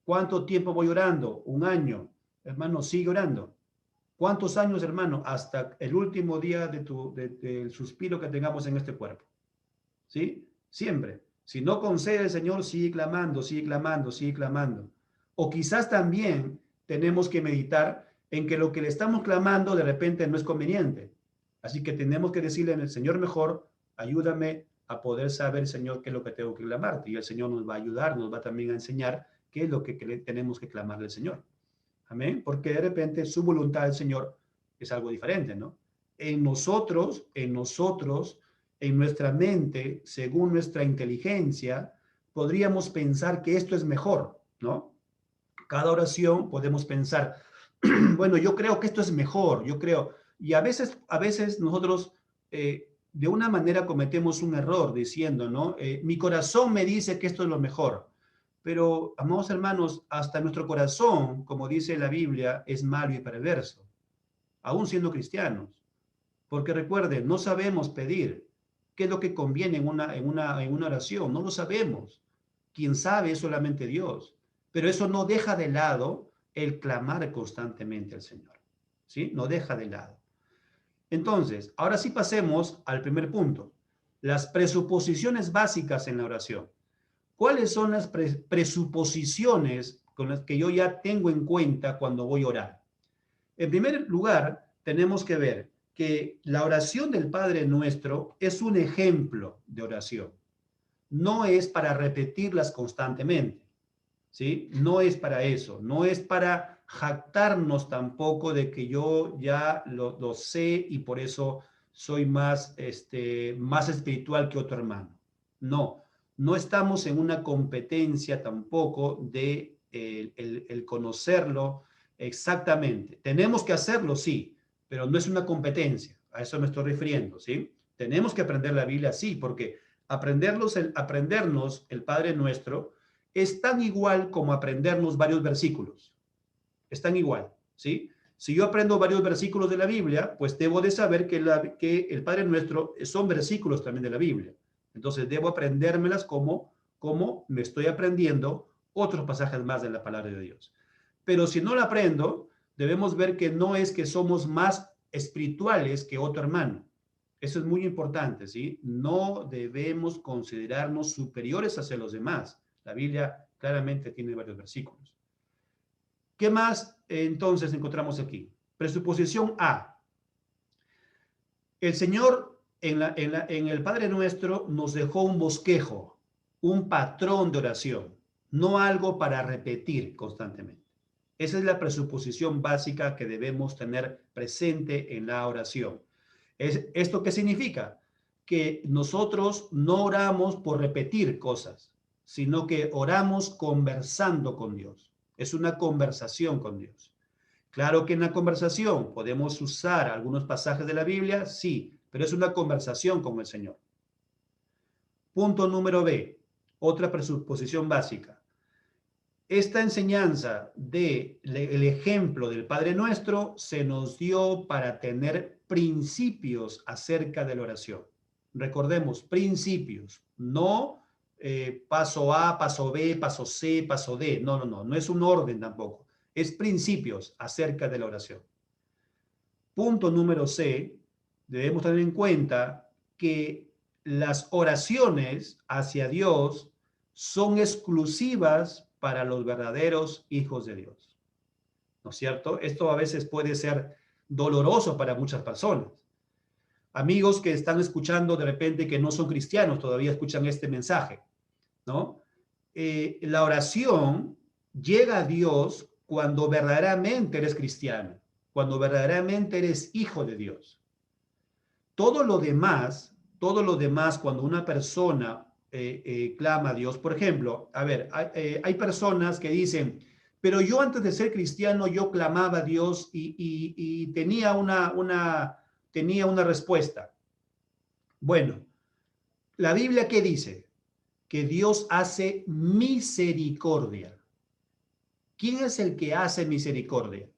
¿Cuánto tiempo voy orando? 1 año. Hermano, sigue orando. ¿Cuántos años, hermano? Hasta el último día del suspiro que tengamos en este cuerpo. ¿Sí? Siempre. Si no concede el Señor, sigue clamando, sigue clamando, sigue clamando. O quizás también tenemos que meditar en que lo que le estamos clamando de repente no es conveniente. Así que tenemos que decirle al Señor mejor, ayúdame a poder saber, Señor, qué es lo que tengo que clamarte. Y el Señor nos va a ayudar, nos va también a enseñar qué es lo que tenemos que clamarle al Señor. Amén. Porque de repente su voluntad del Señor es algo diferente, ¿no? En nosotros, en nuestra mente, según nuestra inteligencia, podríamos pensar que esto es mejor, ¿no? Cada oración podemos pensar, bueno, yo creo que esto es mejor, yo creo. Y a veces nosotros de una manera cometemos un error diciendo, ¿no? Mi corazón me dice que esto es lo mejor. Pero, amados hermanos, hasta nuestro corazón, como dice la Biblia, es malo y perverso, aún siendo cristianos. Porque recuerden, no sabemos pedir qué es lo que conviene en una oración, no lo sabemos. Quien sabe es solamente Dios. Pero eso no deja de lado el clamar constantemente al Señor. ¿Sí? No deja de lado. Entonces, ahora sí pasemos al primer punto. Las presuposiciones básicas en la oración. ¿Cuáles son las presuposiciones con las que yo ya tengo en cuenta cuando voy a orar? En primer lugar, tenemos que ver que la oración del Padre Nuestro es un ejemplo de oración. No es para repetirlas constantemente, ¿sí? No es para eso, no es para jactarnos tampoco de que yo ya lo sé y por eso soy más espiritual que otro hermano. No, no estamos en una competencia tampoco de el conocerlo exactamente. Tenemos que hacerlo, sí, pero no es una competencia. A eso me estoy refiriendo, ¿sí? Tenemos que aprender la Biblia, sí, porque aprendernos el Padre Nuestro es tan igual como aprendernos varios versículos. Es tan igual, ¿sí? Si yo aprendo varios versículos de la Biblia, pues debo de saber que el Padre Nuestro son versículos también de la Biblia. Entonces debo aprendérmelas como me estoy aprendiendo otros pasajes más de la palabra de Dios. Pero si no la aprendo, debemos ver que no es que somos más espirituales que otro hermano. Eso es muy importante, ¿sí? No debemos considerarnos superiores hacia los demás. La Biblia claramente tiene varios versículos. ¿Qué más entonces encontramos aquí? Presuposición A. El Señor en el Padre Nuestro nos dejó un bosquejo, un patrón de oración, no algo para repetir constantemente. Esa es la presuposición básica que debemos tener presente en la oración. ¿Esto qué significa? Que nosotros no oramos por repetir cosas, sino que oramos conversando con Dios. Es una conversación con Dios. Claro que en la conversación podemos usar algunos pasajes de la Biblia, sí, pero es una conversación con el Señor. Punto número B, otra presuposición básica. Esta enseñanza del ejemplo del Padre Nuestro se nos dio para tener principios acerca de la oración. Recordemos, principios, no paso A, paso B, paso C, paso D. No es un orden tampoco. Es principios acerca de la oración. Punto número C, debemos tener en cuenta que las oraciones hacia Dios son exclusivas para los verdaderos hijos de Dios. ¿No es cierto? Esto a veces puede ser doloroso para muchas personas. Amigos que están escuchando de repente que no son cristianos, todavía escuchan este mensaje, ¿no? La oración llega a Dios cuando verdaderamente eres cristiano, cuando verdaderamente eres hijo de Dios. Todo lo demás, cuando una persona clama a Dios, por ejemplo, a ver, hay personas que dicen, pero yo antes de ser cristiano, yo clamaba a Dios y tenía tenía una respuesta. Bueno, la Biblia, ¿qué dice? Que Dios hace misericordia. ¿Quién es el que hace misericordia?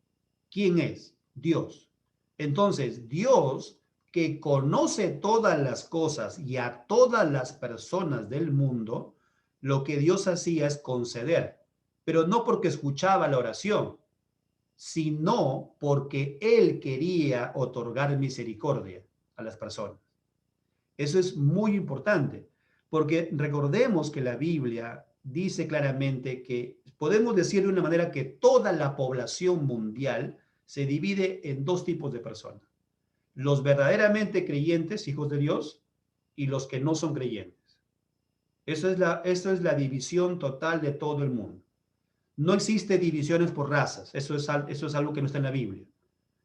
¿Quién es? Dios. Entonces, Dios, que conoce todas las cosas y a todas las personas del mundo, lo que Dios hacía es conceder, pero no porque escuchaba la oración, sino porque Él quería otorgar misericordia a las personas. Eso es muy importante, porque recordemos que la Biblia dice claramente que podemos decir de una manera que toda la población mundial se divide en dos tipos de personas: los verdaderamente creyentes, hijos de Dios, y los que no son creyentes. Eso es la división total de todo el mundo. No existe divisiones por razas, eso es algo que no está en la Biblia,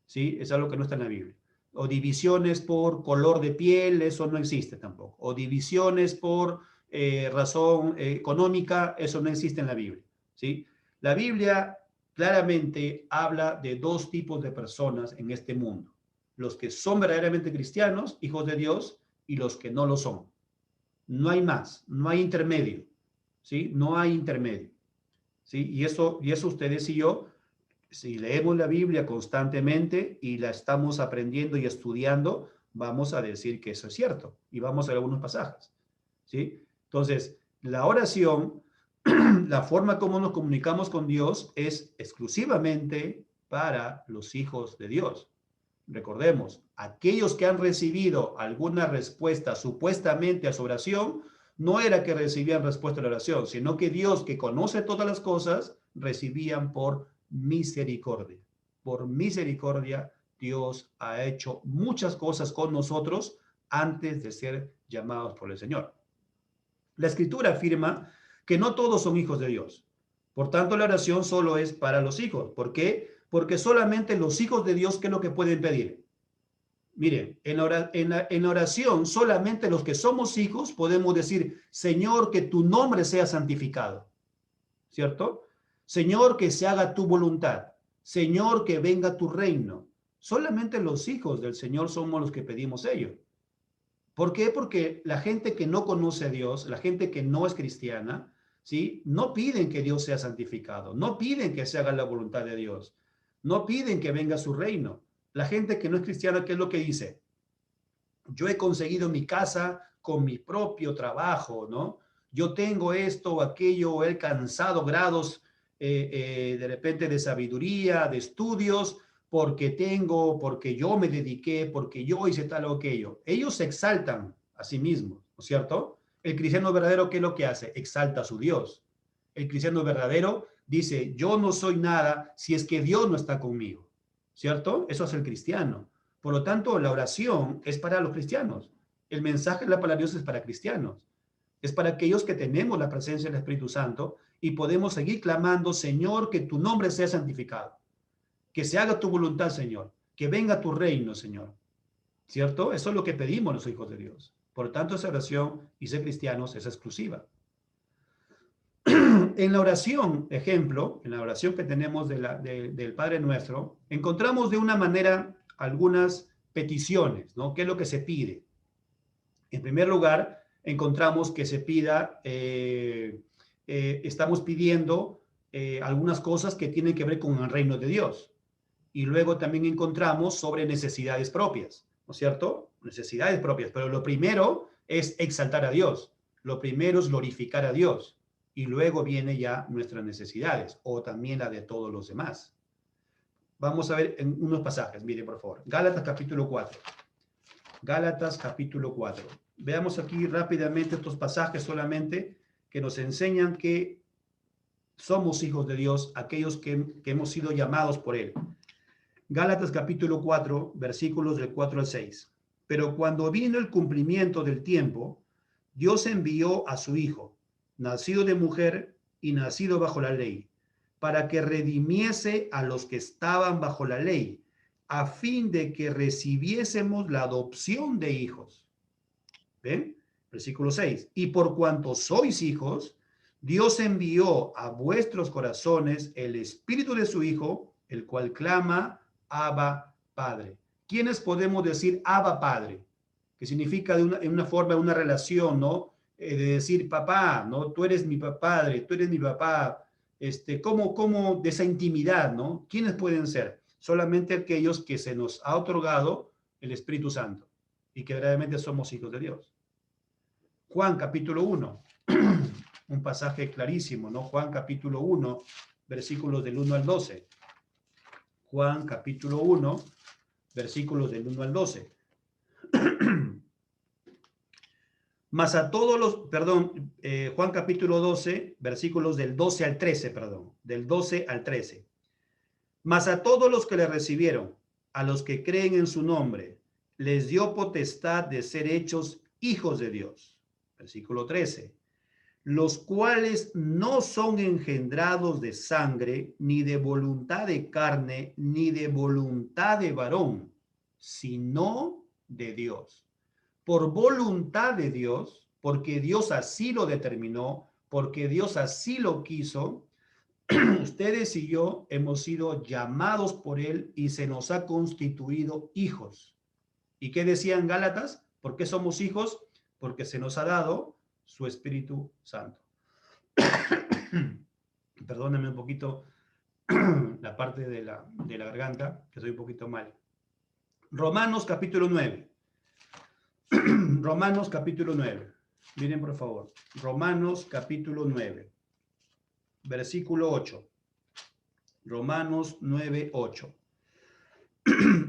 ¿sí? Es algo que no está en la Biblia. O divisiones por color de piel, eso no existe tampoco. O divisiones por razón económica, eso no existe en la Biblia, ¿sí? La Biblia claramente habla de dos tipos de personas en este mundo: los que son verdaderamente cristianos, hijos de Dios, y los que no lo son. No hay más, no hay intermedio, ¿sí? No hay intermedio, ¿sí? Y eso ustedes y yo, si leemos la Biblia constantemente y la estamos aprendiendo y estudiando, vamos a decir que eso es cierto y vamos a ver algunos pasajes, ¿sí? Entonces, la oración, la forma como nos comunicamos con Dios es exclusivamente para los hijos de Dios. Recordemos, aquellos que han recibido alguna respuesta supuestamente a su oración, no era que recibían respuesta a la oración, sino que Dios, que conoce todas las cosas, recibían por misericordia. Por misericordia, Dios ha hecho muchas cosas con nosotros antes de ser llamados por el Señor. La Escritura afirma que no todos son hijos de Dios. Por tanto, la oración solo es para los hijos. ¿Por qué? Porque solamente los hijos de Dios, ¿qué es lo que pueden pedir? Miren, en la oración, solamente los que somos hijos podemos decir: Señor, que tu nombre sea santificado, ¿cierto? Señor, que se haga tu voluntad. Señor, que venga tu reino. Solamente los hijos del Señor somos los que pedimos ello. ¿Por qué? Porque la gente que no conoce a Dios, la gente que no es cristiana, ¿sí? No piden que Dios sea santificado, no piden que se haga la voluntad de Dios, no piden que venga su reino. La gente que no es cristiana, ¿qué es lo que dice? Yo he conseguido mi casa con mi propio trabajo, ¿no? Yo tengo esto o aquello, he alcanzado grados de repente de sabiduría, de estudios, porque yo me dediqué, porque yo hice tal o aquello. Ellos se exaltan a sí mismos, ¿no es cierto? El cristiano verdadero, ¿qué es lo que hace? Exalta a su Dios. El cristiano verdadero dice: yo no soy nada si es que Dios no está conmigo, ¿cierto? Eso es el cristiano. Por lo tanto, la oración es para los cristianos. El mensaje de la palabra de Dios es para cristianos. Es para aquellos que tenemos la presencia del Espíritu Santo y podemos seguir clamando: Señor, que tu nombre sea santificado. Que se haga tu voluntad, Señor. Que venga tu reino, Señor. ¿Cierto? Eso es lo que pedimos los hijos de Dios. Por lo tanto, esa oración, y ser cristianos, es exclusiva. En la oración, ejemplo, en la oración que tenemos del Padre Nuestro, encontramos de una manera algunas peticiones, ¿no? ¿Qué es lo que se pide? En primer lugar, encontramos que se pida, estamos pidiendo algunas cosas que tienen que ver con el reino de Dios. Y luego también encontramos sobre necesidades propias, ¿no es cierto? Necesidades propias. Pero lo primero es exaltar a Dios. Lo primero es glorificar a Dios. Y luego viene ya nuestras necesidades o también la de todos los demás. Vamos a ver en unos pasajes. Mire, por favor. Gálatas capítulo 4. Gálatas capítulo 4. Veamos aquí rápidamente estos pasajes solamente que nos enseñan que somos hijos de Dios, aquellos que hemos sido llamados por Él. Gálatas capítulo 4, versículos del 4 al 6. Pero cuando vino el cumplimiento del tiempo, Dios envió a su Hijo, nacido de mujer y nacido bajo la ley, para que redimiese a los que estaban bajo la ley, a fin de que recibiésemos la adopción de hijos. ¿Ven? Versículo 6. Y por cuanto sois hijos, Dios envió a vuestros corazones el espíritu de su Hijo, el cual clama, Abba, Padre. ¿Quiénes podemos decir Abba, Padre? Que significa en una forma, una relación, ¿no? De decir, papá, ¿no? Tú eres mi padre, tú eres mi papá. ¿Cómo de esa intimidad, ¿no? ¿Quiénes pueden ser? Solamente aquellos que se nos ha otorgado el Espíritu Santo y que verdaderamente somos hijos de Dios. Juan capítulo 1, un pasaje clarísimo, ¿no? Juan capítulo 1, versículos del 1 al 12. Juan capítulo 1, versículos del 1 al 12. Mas a todos los, Juan capítulo 12, versículos del 12 al 13, del 12 al 13. Mas a todos los que le recibieron, a los que creen en su nombre, les dio potestad de ser hechos hijos de Dios. Versículo 13. Los cuales no son engendrados de sangre, ni de voluntad de carne, ni de voluntad de varón, sino de Dios. Por voluntad de Dios, porque Dios así lo determinó, porque Dios así lo quiso, ustedes y yo hemos sido llamados por Él y se nos ha constituido hijos. ¿Y qué decían Gálatas? ¿Por qué somos hijos? Porque se nos ha dado su Espíritu Santo. Perdónenme un poquito la parte de la garganta, que soy un poquito mal. Romanos capítulo 9. Romanos capítulo 9. Miren por favor. Romanos capítulo 9. Versículo 8. Romanos 9, 8.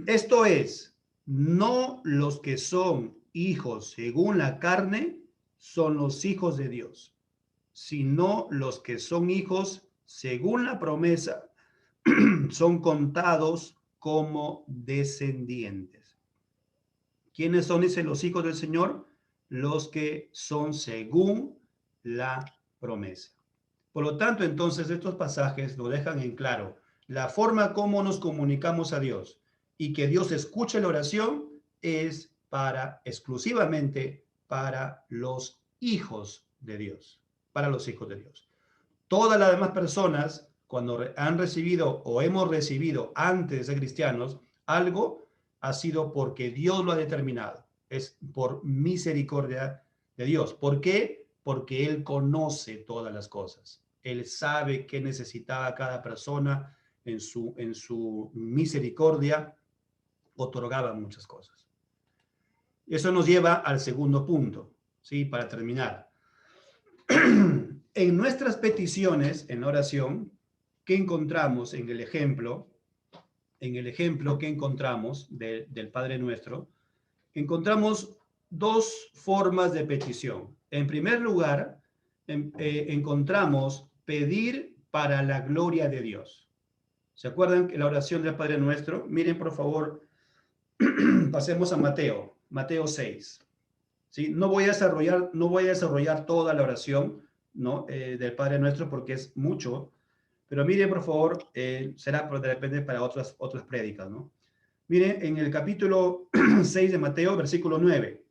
Esto es, no los que son hijos según la carne son los hijos de Dios, sino los que son hijos según la promesa son contados como descendientes. ¿Quiénes son, dice, los hijos del Señor? Los que son según la promesa. Por lo tanto, entonces, estos pasajes lo dejan en claro. La forma como nos comunicamos a Dios y que Dios escuche la oración es exclusivamente para los hijos de Dios. Para los hijos de Dios. Todas las demás personas, cuando han recibido o hemos recibido antes de ser cristianos, algo ha sido porque Dios lo ha determinado. Es por misericordia de Dios. ¿Por qué? Porque Él conoce todas las cosas. Él sabe qué necesitaba cada persona en su misericordia, otorgaba muchas cosas. Eso nos lleva al segundo punto, ¿sí? Para terminar. En nuestras peticiones, en la oración, ¿qué encontramos en el ejemplo? En el ejemplo que encontramos del Padre Nuestro, encontramos dos formas de petición. En primer lugar, encontramos pedir para la gloria de Dios. ¿Se acuerdan que la oración del Padre Nuestro? Miren, por favor, pasemos a Mateo 6. ¿Sí? No voy a desarrollar toda la oración, ¿no? Del Padre Nuestro porque es mucho, pero miren, por favor, será de repente para otras prédicas, ¿no? Miren, en el capítulo 6 de Mateo, versículo 9,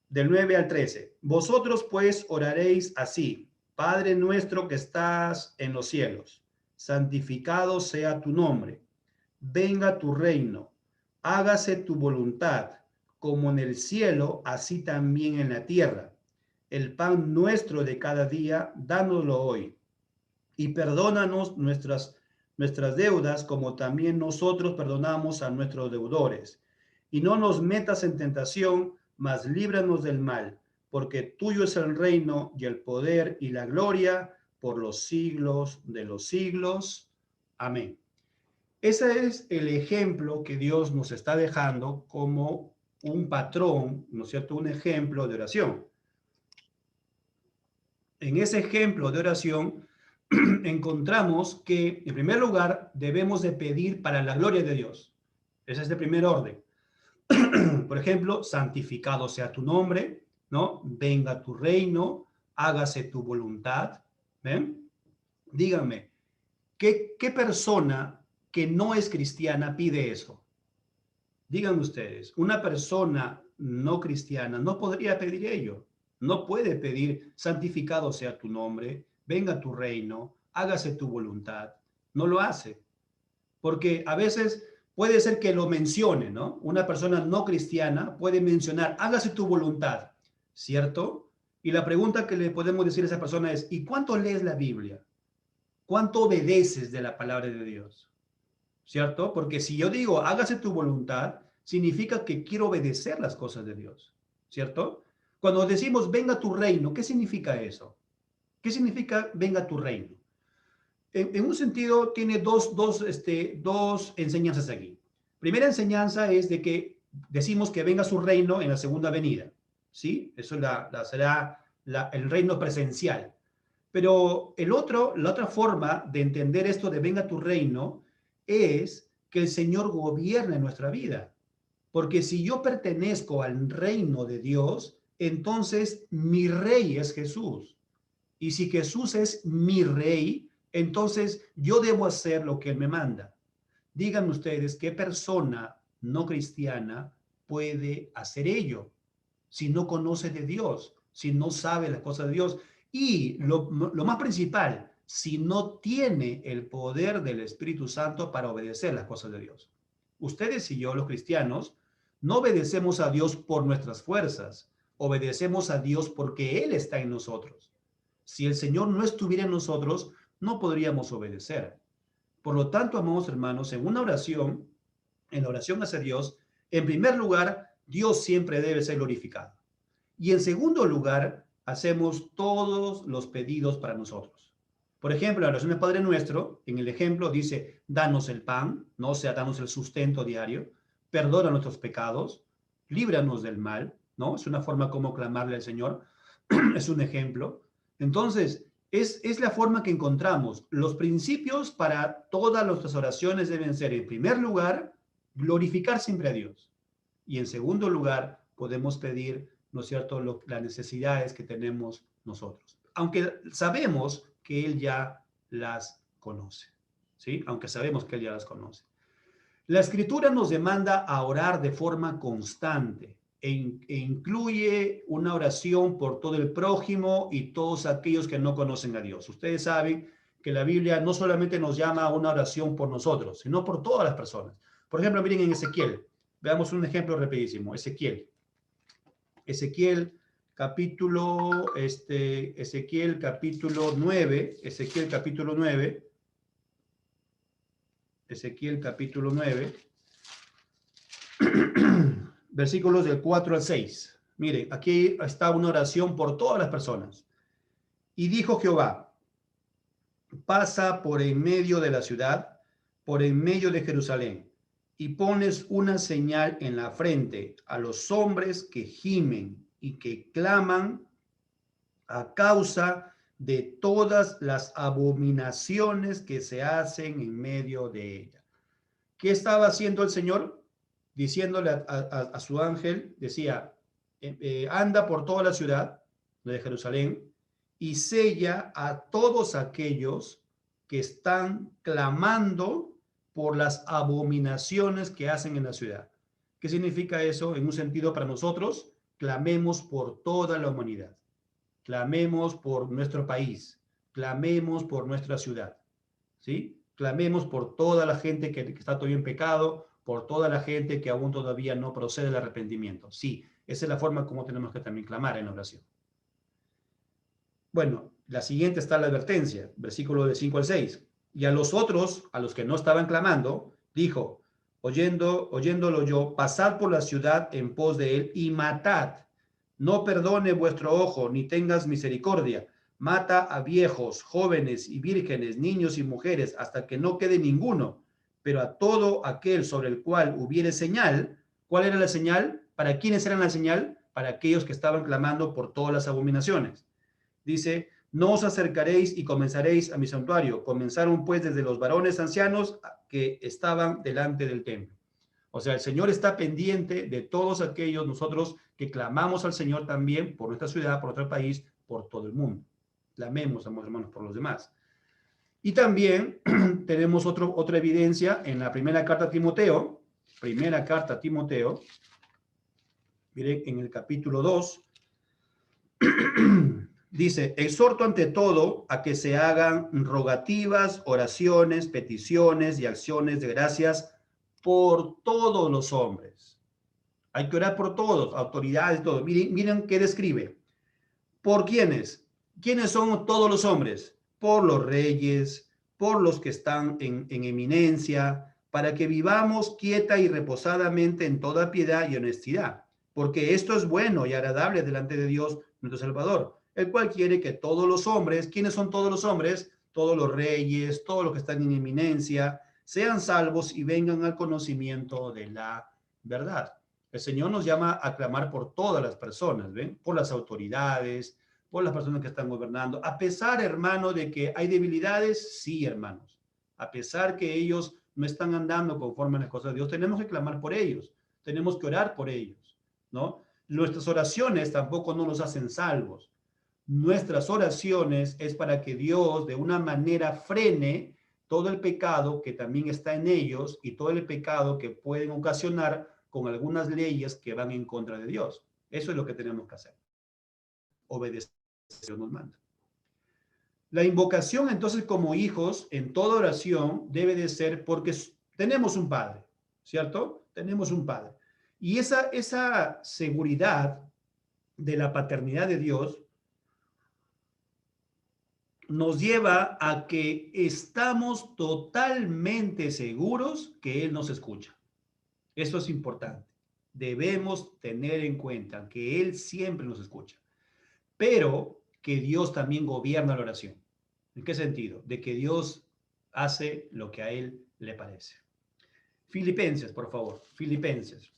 del 9 al 13. Vosotros pues oraréis así: Padre nuestro que estás en los cielos, santificado sea tu nombre, venga tu reino, hágase tu voluntad, como en el cielo, así también en la tierra. El pan nuestro de cada día, dánoslo hoy, y perdónanos nuestras deudas, como también nosotros perdonamos a nuestros deudores. Y no nos metas en tentación, mas líbranos del mal, porque tuyo es el reino y el poder y la gloria por los siglos de los siglos. Amén. Ese es el ejemplo que Dios nos está dejando como un patrón, ¿no es cierto? Un ejemplo de oración. En ese ejemplo de oración encontramos que, en primer lugar, debemos de pedir para la gloria de Dios. Ese es el primer orden. Por ejemplo, santificado sea tu nombre, ¿no? Venga tu reino, hágase tu voluntad. ¿Ven? Díganme, ¿qué persona que no es cristiana pide eso? Digan ustedes, una persona no cristiana no podría pedir ello. No puede pedir, santificado sea tu nombre, venga tu reino, hágase tu voluntad. No lo hace. Porque a veces puede ser que lo mencione, ¿no? Una persona no cristiana puede mencionar, hágase tu voluntad, ¿cierto? Y la pregunta que le podemos decir a esa persona es, ¿y cuánto lees la Biblia? ¿Cuánto obedeces de la palabra de Dios? ¿Cierto? Porque si yo digo, hágase tu voluntad, significa que quiero obedecer las cosas de Dios, ¿cierto? Cuando decimos, venga tu reino, ¿qué significa eso? ¿Qué significa venga tu reino? En un sentido, tiene dos enseñanzas aquí. Primera enseñanza es de que decimos que venga su reino en la segunda venida, ¿sí? Eso será el reino presencial. Pero la otra forma de entender esto de venga tu reino es que el Señor gobierne nuestra vida. Porque si yo pertenezco al reino de Dios, entonces mi rey es Jesús. Y si Jesús es mi rey, entonces yo debo hacer lo que Él me manda. Díganme ustedes qué persona no cristiana puede hacer ello si no conoce de Dios, si no sabe las cosas de Dios. Y lo más principal, si no tiene el poder del Espíritu Santo para obedecer las cosas de Dios. Ustedes y yo, los cristianos, no obedecemos a Dios por nuestras fuerzas, obedecemos a Dios porque Él está en nosotros. Si el Señor no estuviera en nosotros, no podríamos obedecer. Por lo tanto, amados hermanos, en una oración, en la oración hacia Dios, en primer lugar, Dios siempre debe ser glorificado. Y en segundo lugar, hacemos todos los pedidos para nosotros. Por ejemplo, la oración del Padre Nuestro, en el ejemplo dice, danos el pan, no sea, danos el sustento diario, perdona nuestros pecados, líbranos del mal, ¿no? Es una forma como clamarle al Señor, es un ejemplo. Entonces, es la forma que encontramos. Los principios para todas nuestras oraciones deben ser, en primer lugar, glorificar siempre a Dios. Y en segundo lugar, podemos pedir, ¿no es cierto?, las necesidades que tenemos nosotros. Aunque sabemos que Él ya las conoce, ¿sí? Aunque sabemos que Él ya las conoce. La Escritura nos demanda a orar de forma constante e incluye una oración por todo el prójimo y todos aquellos que no conocen a Dios. Ustedes saben que la Biblia no solamente nos llama a una oración por nosotros, sino por todas las personas. Por ejemplo, miren en Ezequiel. Veamos un ejemplo rapidísimo. Ezequiel capítulo 9, versículos del 4 al 6. Mire, aquí está una oración por todas las personas. Y dijo Jehová, pasa por en medio de la ciudad, por en medio de Jerusalén, y pones una señal en la frente a los hombres que gimen y que claman a causa de todas las abominaciones que se hacen en medio de ella. ¿Qué estaba haciendo el Señor? Diciéndole a su ángel, decía, anda por toda la ciudad de Jerusalén y sella a todos aquellos que están clamando por las abominaciones que hacen en la ciudad. ¿Qué significa eso? En un sentido para nosotros, clamemos por toda la humanidad, clamemos por nuestro país, clamemos por nuestra ciudad, ¿sí? Clamemos por toda la gente que está todavía en pecado, por toda la gente que aún todavía no procede al arrepentimiento. Sí, esa es la forma como tenemos que también clamar en la oración. Bueno, la siguiente está la advertencia, versículo de 5 al 6. Y a los otros, a los que no estaban clamando, dijo, oyéndolo yo, pasad por la ciudad en pos de él y matad. No perdone vuestro ojo, ni tengas misericordia. Mata a viejos, jóvenes y vírgenes, niños y mujeres, hasta que no quede ninguno. Pero a todo aquel sobre el cual hubiere señal, ¿cuál era la señal? ¿Para quiénes era la señal? Para aquellos que estaban clamando por todas las abominaciones. Dice, no os acercaréis y comenzaréis a mi santuario. Comenzaron pues desde los varones ancianos que estaban delante del templo. O sea, el Señor está pendiente de todos aquellos nosotros que clamamos al Señor también por nuestra ciudad, por nuestro país, por todo el mundo. Clamemos, hermanos, por los demás. Y también tenemos otra evidencia en la primera carta a Timoteo, miren, en el capítulo 2, dice, exhorto ante todo a que se hagan rogativas, oraciones, peticiones y acciones de gracias por todos los hombres. Hay que orar por todos, autoridades, todo. Miren qué describe. ¿Por quiénes? ¿Quiénes son todos los hombres? Por los reyes, por los que están en eminencia, para que vivamos quieta y reposadamente en toda piedad y honestidad, porque esto es bueno y agradable delante de Dios, nuestro Salvador, el cual quiere que todos los hombres, ¿quiénes son todos los hombres? Todos los reyes, todos los que están en eminencia, sean salvos y vengan al conocimiento de la verdad. El Señor nos llama a clamar por todas las personas, ¿ven? Por las autoridades, por las personas que están gobernando. A pesar, hermano, de que hay debilidades, sí, hermanos. A pesar que ellos no están andando conforme a las cosas de Dios, tenemos que clamar por ellos. Tenemos que orar por ellos, ¿no? Nuestras oraciones tampoco no los hacen salvos. Nuestras oraciones es para que Dios de una manera frene todo el pecado que también está en ellos y todo el pecado que pueden ocasionar con algunas leyes que van en contra de Dios. Eso es lo que tenemos que hacer. Obedecer lo que Dios nos manda. La invocación, entonces, como hijos, en toda oración, debe de ser porque tenemos un Padre, ¿cierto? Tenemos un Padre. Y esa seguridad de la paternidad de Dios nos lleva a que estamos totalmente seguros que Él nos escucha. Eso es importante. Debemos tener en cuenta que Él siempre nos escucha, pero que Dios también gobierna la oración. ¿En qué sentido? De que Dios hace lo que a Él le parece. Filipenses, por favor. Filipenses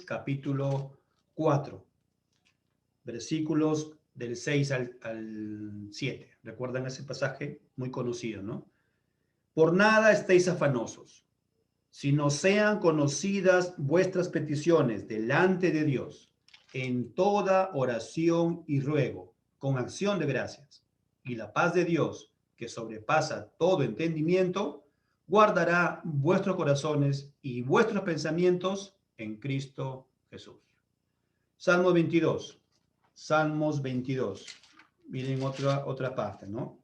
capítulo 4, versículos del 6 al 7. ¿Recuerdan ese pasaje? Muy conocido, ¿no? Por nada estéis afanosos, sino sean conocidas vuestras peticiones delante de Dios, en toda oración y ruego, con acción de gracias. Y la paz de Dios, que sobrepasa todo entendimiento, guardará vuestros corazones y vuestros pensamientos en Cristo Jesús. Salmo 22. Salmos 22. Miren otra parte, ¿no?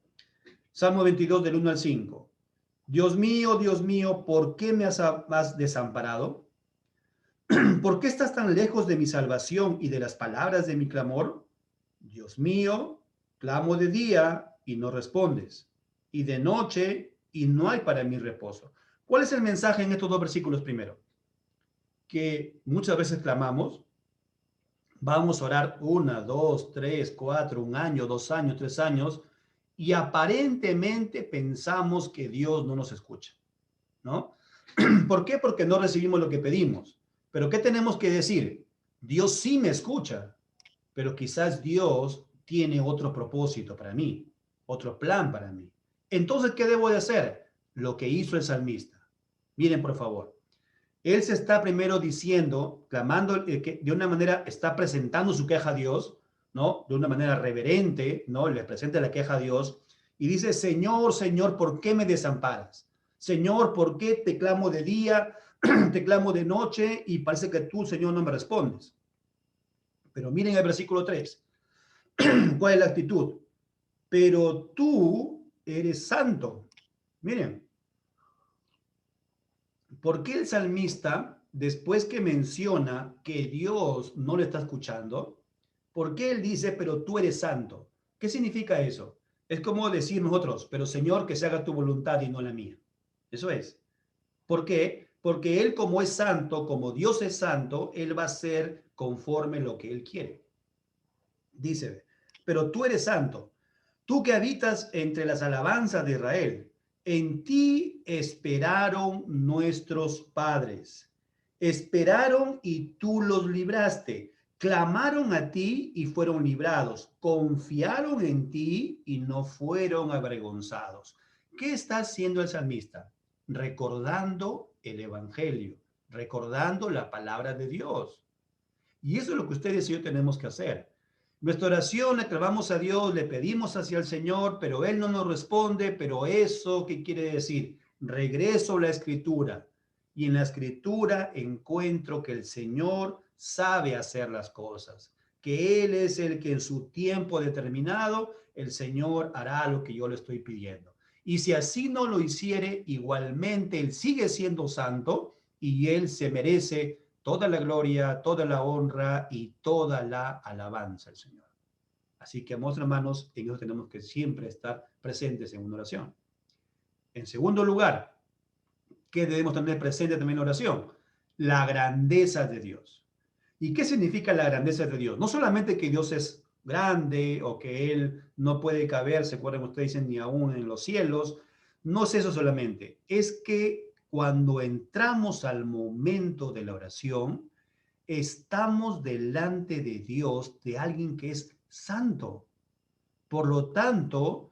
Salmo 22 del 1 al 5. Dios mío, ¿por qué me has desamparado? ¿Por qué estás tan lejos de mi salvación y de las palabras de mi clamor? Dios mío, clamo de día y no respondes, y de noche y no hay para mí reposo. ¿Cuál es el mensaje en estos dos versículos primero? Que muchas veces clamamos, vamos a orar 1, 2, 3, 4, 1 año, 2 años, 3 años, y aparentemente pensamos que Dios no nos escucha, ¿no? ¿Por qué? Porque no recibimos lo que pedimos. Pero ¿qué tenemos que decir? Dios sí me escucha, pero quizás Dios tiene otro propósito para mí, otro plan para mí. Entonces, ¿qué debo de hacer? Lo que hizo el salmista. Miren, por favor. Él se está primero diciendo, clamando, que de una manera está presentando su queja a Dios, ¿no? De una manera reverente, ¿no? Le presenta la queja a Dios y dice, Señor, Señor, ¿por qué me desamparas? Señor, ¿por qué te clamo de día, te clamo de noche y parece que tú, Señor, no me respondes? Pero miren el versículo 3. ¿Cuál es la actitud? Pero tú eres santo. Miren, ¿por qué el salmista, después que menciona que Dios no le está escuchando, por qué él dice, pero tú eres santo? ¿Qué significa eso? Es como decir nosotros, pero Señor, que se haga tu voluntad y no la mía. Eso es. ¿Por qué? Porque Él, como es santo, como Dios es santo, Él va a ser conforme lo que Él quiere. Dice, pero tú eres santo, tú que habitas entre las alabanzas de Israel, en ti esperaron nuestros padres. Esperaron y tú los libraste. Clamaron a ti y fueron librados. Confiaron en ti y no fueron avergonzados. ¿Qué está haciendo el salmista? Recordando el evangelio, recordando la palabra de Dios. Y eso es lo que ustedes y yo tenemos que hacer. Nuestra oración le clamamos a Dios, le pedimos hacia el Señor, pero Él no nos responde. Pero eso, ¿qué quiere decir? Regreso a la Escritura. Y en la Escritura encuentro que el Señor sabe hacer las cosas, que Él es el que en su tiempo determinado, el Señor hará lo que yo le estoy pidiendo. Y si así no lo hiciere, igualmente Él sigue siendo santo y Él se merece toda la gloria, toda la honra y toda la alabanza al Señor. Así que, amados hermanos, en eso tenemos que siempre estar presentes en una oración. En segundo lugar, ¿qué debemos tener presente también en la oración? La grandeza de Dios. ¿Y qué significa la grandeza de Dios? No solamente que Dios es grande o que Él no puede caber, se acuerdan ustedes, dicen, ni aún en los cielos. No es eso solamente, es que cuando entramos al momento de la oración, estamos delante de Dios, de alguien que es santo. Por lo tanto,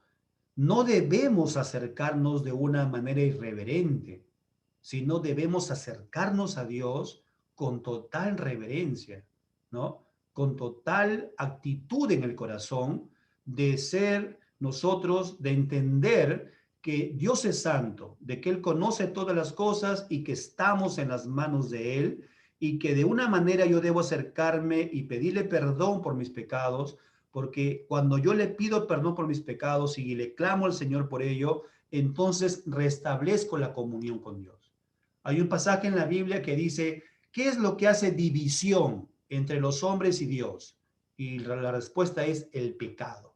no debemos acercarnos de una manera irreverente, sino debemos acercarnos a Dios con total reverencia, ¿no? Con total actitud en el corazón de ser nosotros, de entender que Dios es santo, de que Él conoce todas las cosas y que estamos en las manos de Él y que de una manera yo debo acercarme y pedirle perdón por mis pecados, porque cuando yo le pido perdón por mis pecados y le clamo al Señor por ello, entonces restablezco la comunión con Dios. Hay un pasaje en la Biblia que dice, ¿qué es lo que hace división entre los hombres y Dios? Y la respuesta es el pecado.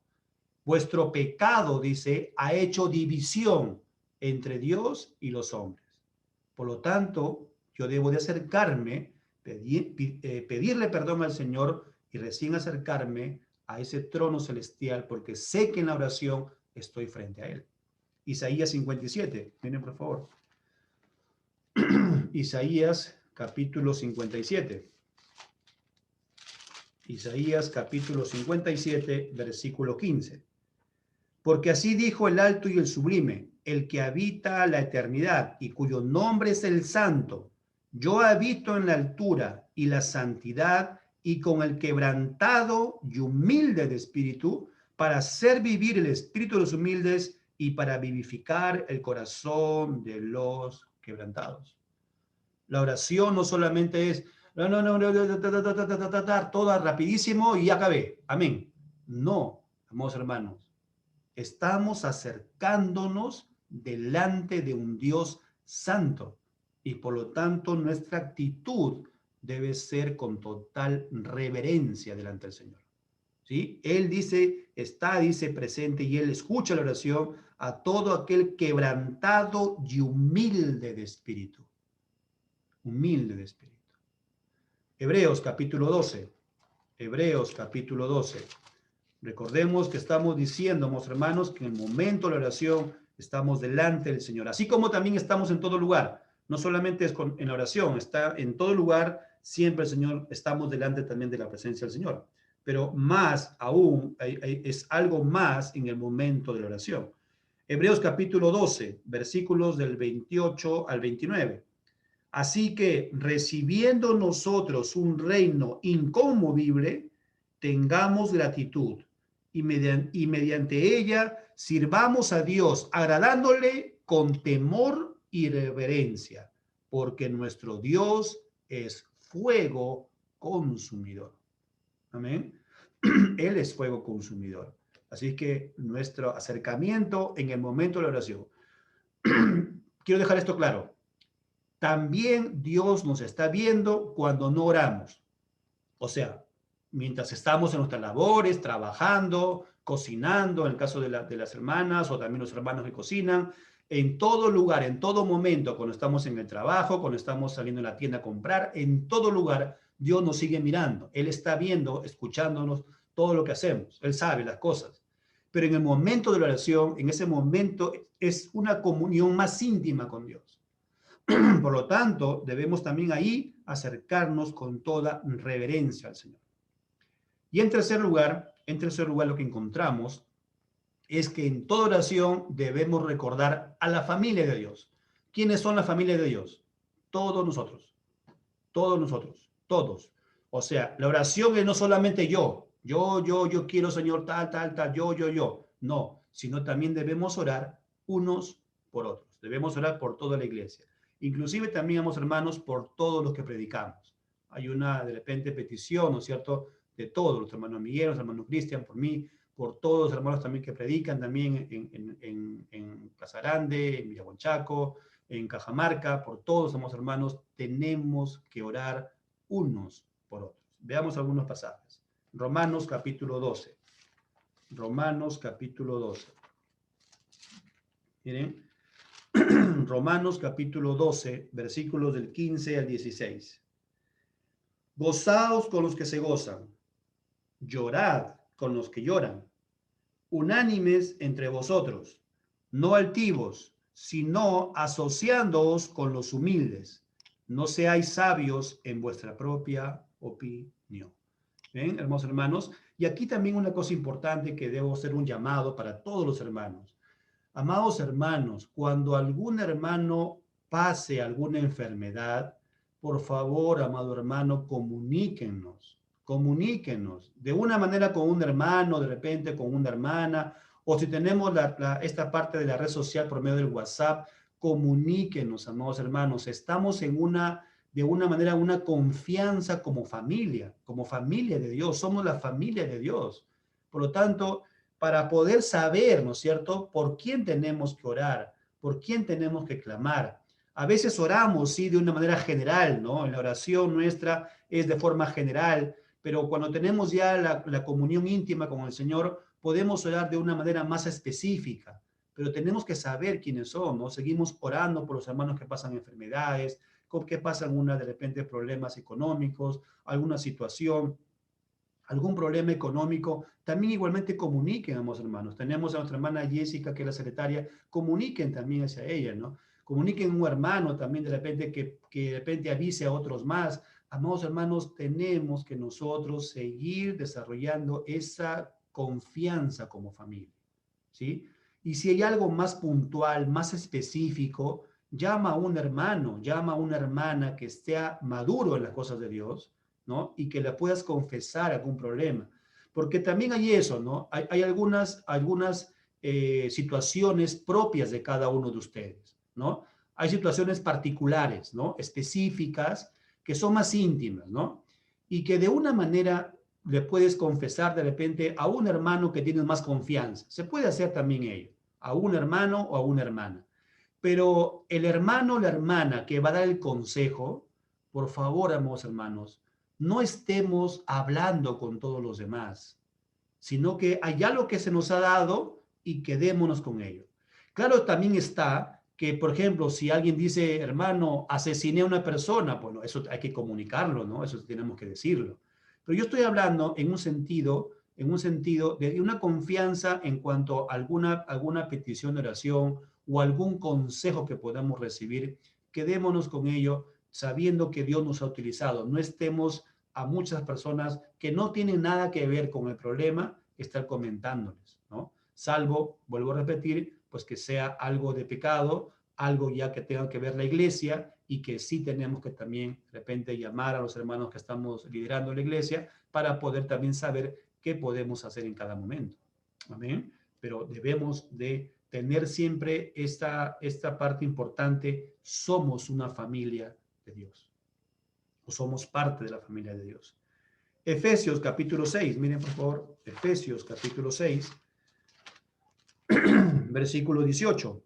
Vuestro pecado, dice, ha hecho división entre Dios y los hombres. Por lo tanto, yo debo de acercarme, pedirle perdón al Señor y recién acercarme a ese trono celestial, porque sé que en la oración estoy frente a Él. Isaías 57, miren por favor. Isaías capítulo 57. Isaías capítulo 57, versículo 15. Porque así dijo el alto y el sublime, el que habita la eternidad y cuyo nombre es el santo. Yo habito en la altura y la santidad y con el quebrantado y humilde de espíritu, para hacer vivir el espíritu de los humildes y para vivificar el corazón de los quebrantados. La oración no solamente es toda rapidísimo y ya acabé. Amén. No, amados hermanos. Estamos acercándonos delante de un Dios santo y por lo tanto nuestra actitud debe ser con total reverencia delante del Señor. ¿Sí? Él dice, dice presente y Él escucha la oración a todo aquel quebrantado y humilde de espíritu. Humilde de espíritu. Hebreos capítulo 12. Hebreos capítulo 12. Recordemos que estamos diciendo, amados hermanos, que en el momento de la oración estamos delante del Señor, así como también estamos en todo lugar. No solamente es en la oración, está en todo lugar, siempre el Señor, estamos delante también de la presencia del Señor. Pero más aún, es algo más en el momento de la oración. Hebreos capítulo 12, versículos del 28 al 29. Así que recibiendo nosotros un reino inconmovible, tengamos gratitud y mediante ella sirvamos a Dios, agradándole con temor y reverencia, porque nuestro Dios es fuego consumidor. Amén. Él es fuego consumidor. Así que nuestro acercamiento en el momento de la oración. Quiero dejar esto claro. También Dios nos está viendo cuando no oramos. O sea, mientras estamos en nuestras labores, trabajando, cocinando, en el caso de las hermanas o también los hermanos que cocinan, en todo lugar, en todo momento, cuando estamos en el trabajo, cuando estamos saliendo a la tienda a comprar, en todo lugar, Dios nos sigue mirando. Él está viendo, escuchándonos todo lo que hacemos. Él sabe las cosas. Pero en el momento de la oración, en ese momento, es una comunión más íntima con Dios. Por lo tanto, debemos también ahí acercarnos con toda reverencia al Señor. Y en tercer lugar lo que encontramos es que en toda oración debemos recordar a la familia de Dios. ¿Quiénes son la familia de Dios? Todos nosotros, todos nosotros, todos. O sea, la oración es no solamente yo, Yo quiero, Señor, tal, yo. No, sino también debemos orar unos por otros. Debemos orar por toda la iglesia. Inclusive también, amados hermanos, por todos los que predicamos. Hay una, de repente, petición, ¿no es cierto?, de todos, los hermanos Miguel, los hermanos Cristian, por mí, por todos los hermanos también que predican también en Casarande, en Villahuanchaco, en Cajamarca, por todos, somos hermanos, tenemos que orar unos por otros. Veamos algunos pasajes. Romanos capítulo 12. Romanos capítulo 12. Miren, Romanos capítulo 12, versículos del 15 al 16. Gozaos con los que se gozan, llorad con los que lloran, unánimes entre vosotros, no altivos, sino asociándoos con los humildes. No seáis sabios en vuestra propia opinión. ¿Ven, hermosos hermanos? Y aquí también una cosa importante que debo hacer un llamado para todos los hermanos. Amados hermanos, cuando algún hermano pase alguna enfermedad, por favor, amado hermano, comuníquenos de una manera con un hermano, de repente con una hermana, o si tenemos esta parte de la red social por medio del WhatsApp, comuníquenos, amados hermanos. Estamos de una manera, una confianza como familia de Dios. Somos la familia de Dios. Por lo tanto, para poder saber, ¿no es cierto?, por quién tenemos que orar, por quién tenemos que clamar. A veces oramos, sí, de una manera general, ¿no? En la oración nuestra es de forma general, pero cuando tenemos ya la comunión íntima con el Señor, podemos orar de una manera más específica, pero tenemos que saber quiénes somos. Seguimos orando por los hermanos que pasan enfermedades, que pasan de repente problemas económicos, alguna situación, algún problema económico, también igualmente comuniquen, amados hermanos. Tenemos a nuestra hermana Jessica, que es la secretaria, comuniquen también hacia ella, ¿no? Comuniquen a un hermano también de repente que de repente avise a otros más. Amados hermanos, tenemos que nosotros seguir desarrollando esa confianza como familia, ¿sí? Y si hay algo más puntual, más específico, llama a un hermano, llama a una hermana que esté maduro en las cosas de Dios, ¿no? Y que le puedas confesar algún problema. Porque también hay eso, ¿no? Hay algunas situaciones propias de cada uno de ustedes, ¿no? Hay situaciones particulares, ¿no? Específicas, que son más íntimas, ¿no? Y que de una manera le puedes confesar de repente a un hermano que tienes más confianza. Se puede hacer también ello, a un hermano o a una hermana. Pero el hermano o la hermana que va a dar el consejo, por favor, amados hermanos, no estemos hablando con todos los demás, sino que hay algo que se nos ha dado y quedémonos con ello. Claro, también está que, por ejemplo, si alguien dice, hermano, asesiné a una persona, bueno, eso hay que comunicarlo, ¿no? Eso tenemos que decirlo. Pero yo estoy hablando en un sentido de una confianza en cuanto a alguna petición de oración o algún consejo que podamos recibir, quedémonos con ello sabiendo que Dios nos ha utilizado. No estemos a muchas personas que no tienen nada que ver con el problema estar comentándoles, ¿no? Salvo, vuelvo a repetir, pues que sea algo de pecado, algo ya que tenga que ver la iglesia y que sí tenemos que también de repente llamar a los hermanos que estamos liderando la iglesia para poder también saber qué podemos hacer en cada momento. Amén. Pero debemos de tener siempre esta parte importante, somos una familia de Dios, o somos parte de la familia de Dios. Efesios capítulo 6, miren por favor, Efesios capítulo 6, versículo 18.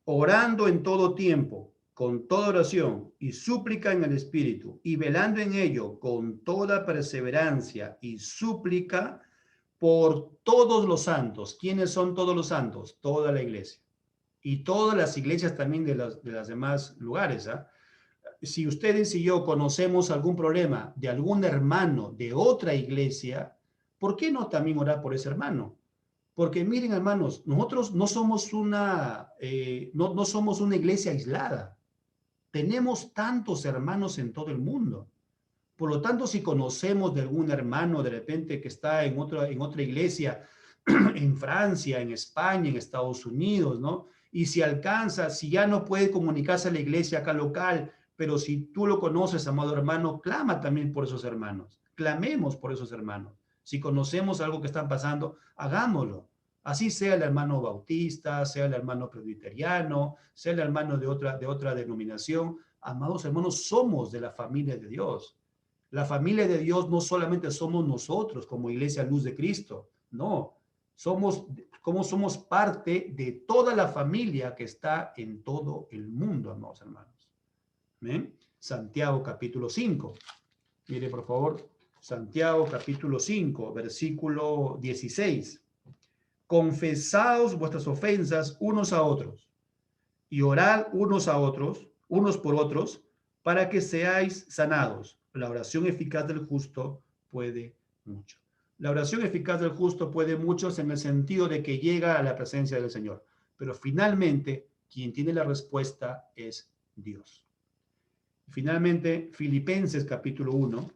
Orando en todo tiempo, con toda oración y súplica en el Espíritu, y velando en ello con toda perseverancia y súplica por todos los santos. ¿Quiénes son todos los santos? Toda la iglesia. Y todas las iglesias también de las demás lugares, ¿ah? Si ustedes y yo conocemos algún problema de algún hermano de otra iglesia, ¿por qué no también orar por ese hermano? Porque miren, hermanos, nosotros no somos no somos una iglesia aislada. Tenemos tantos hermanos en todo el mundo. Por lo tanto, si conocemos de algún hermano de repente que está en otra iglesia, en Francia, en España, en Estados Unidos, ¿no? Y si alcanza, si ya no puede comunicarse a la iglesia acá local, pero si tú lo conoces, amado hermano, clama también por esos hermanos. Clamemos por esos hermanos. Si conocemos algo que está pasando, hagámoslo. Así sea el hermano bautista, sea el hermano presbiteriano, sea el hermano de otra denominación. Amados hermanos, somos de la familia de Dios. La familia de Dios no solamente somos nosotros como Iglesia Luz de Cristo, no. Somos parte de toda la familia que está en todo el mundo, amados hermanos. ¿Ven? Santiago capítulo 5. Mire, por favor, Santiago capítulo 5, versículo 16. Confesaos vuestras ofensas unos a otros y orad unos a otros, unos por otros, para que seáis sanados. La oración eficaz del justo puede mucho. La oración eficaz del justo puede mucho en el sentido de que llega a la presencia del Señor. Pero finalmente, quien tiene la respuesta es Dios. Finalmente, Filipenses capítulo 1.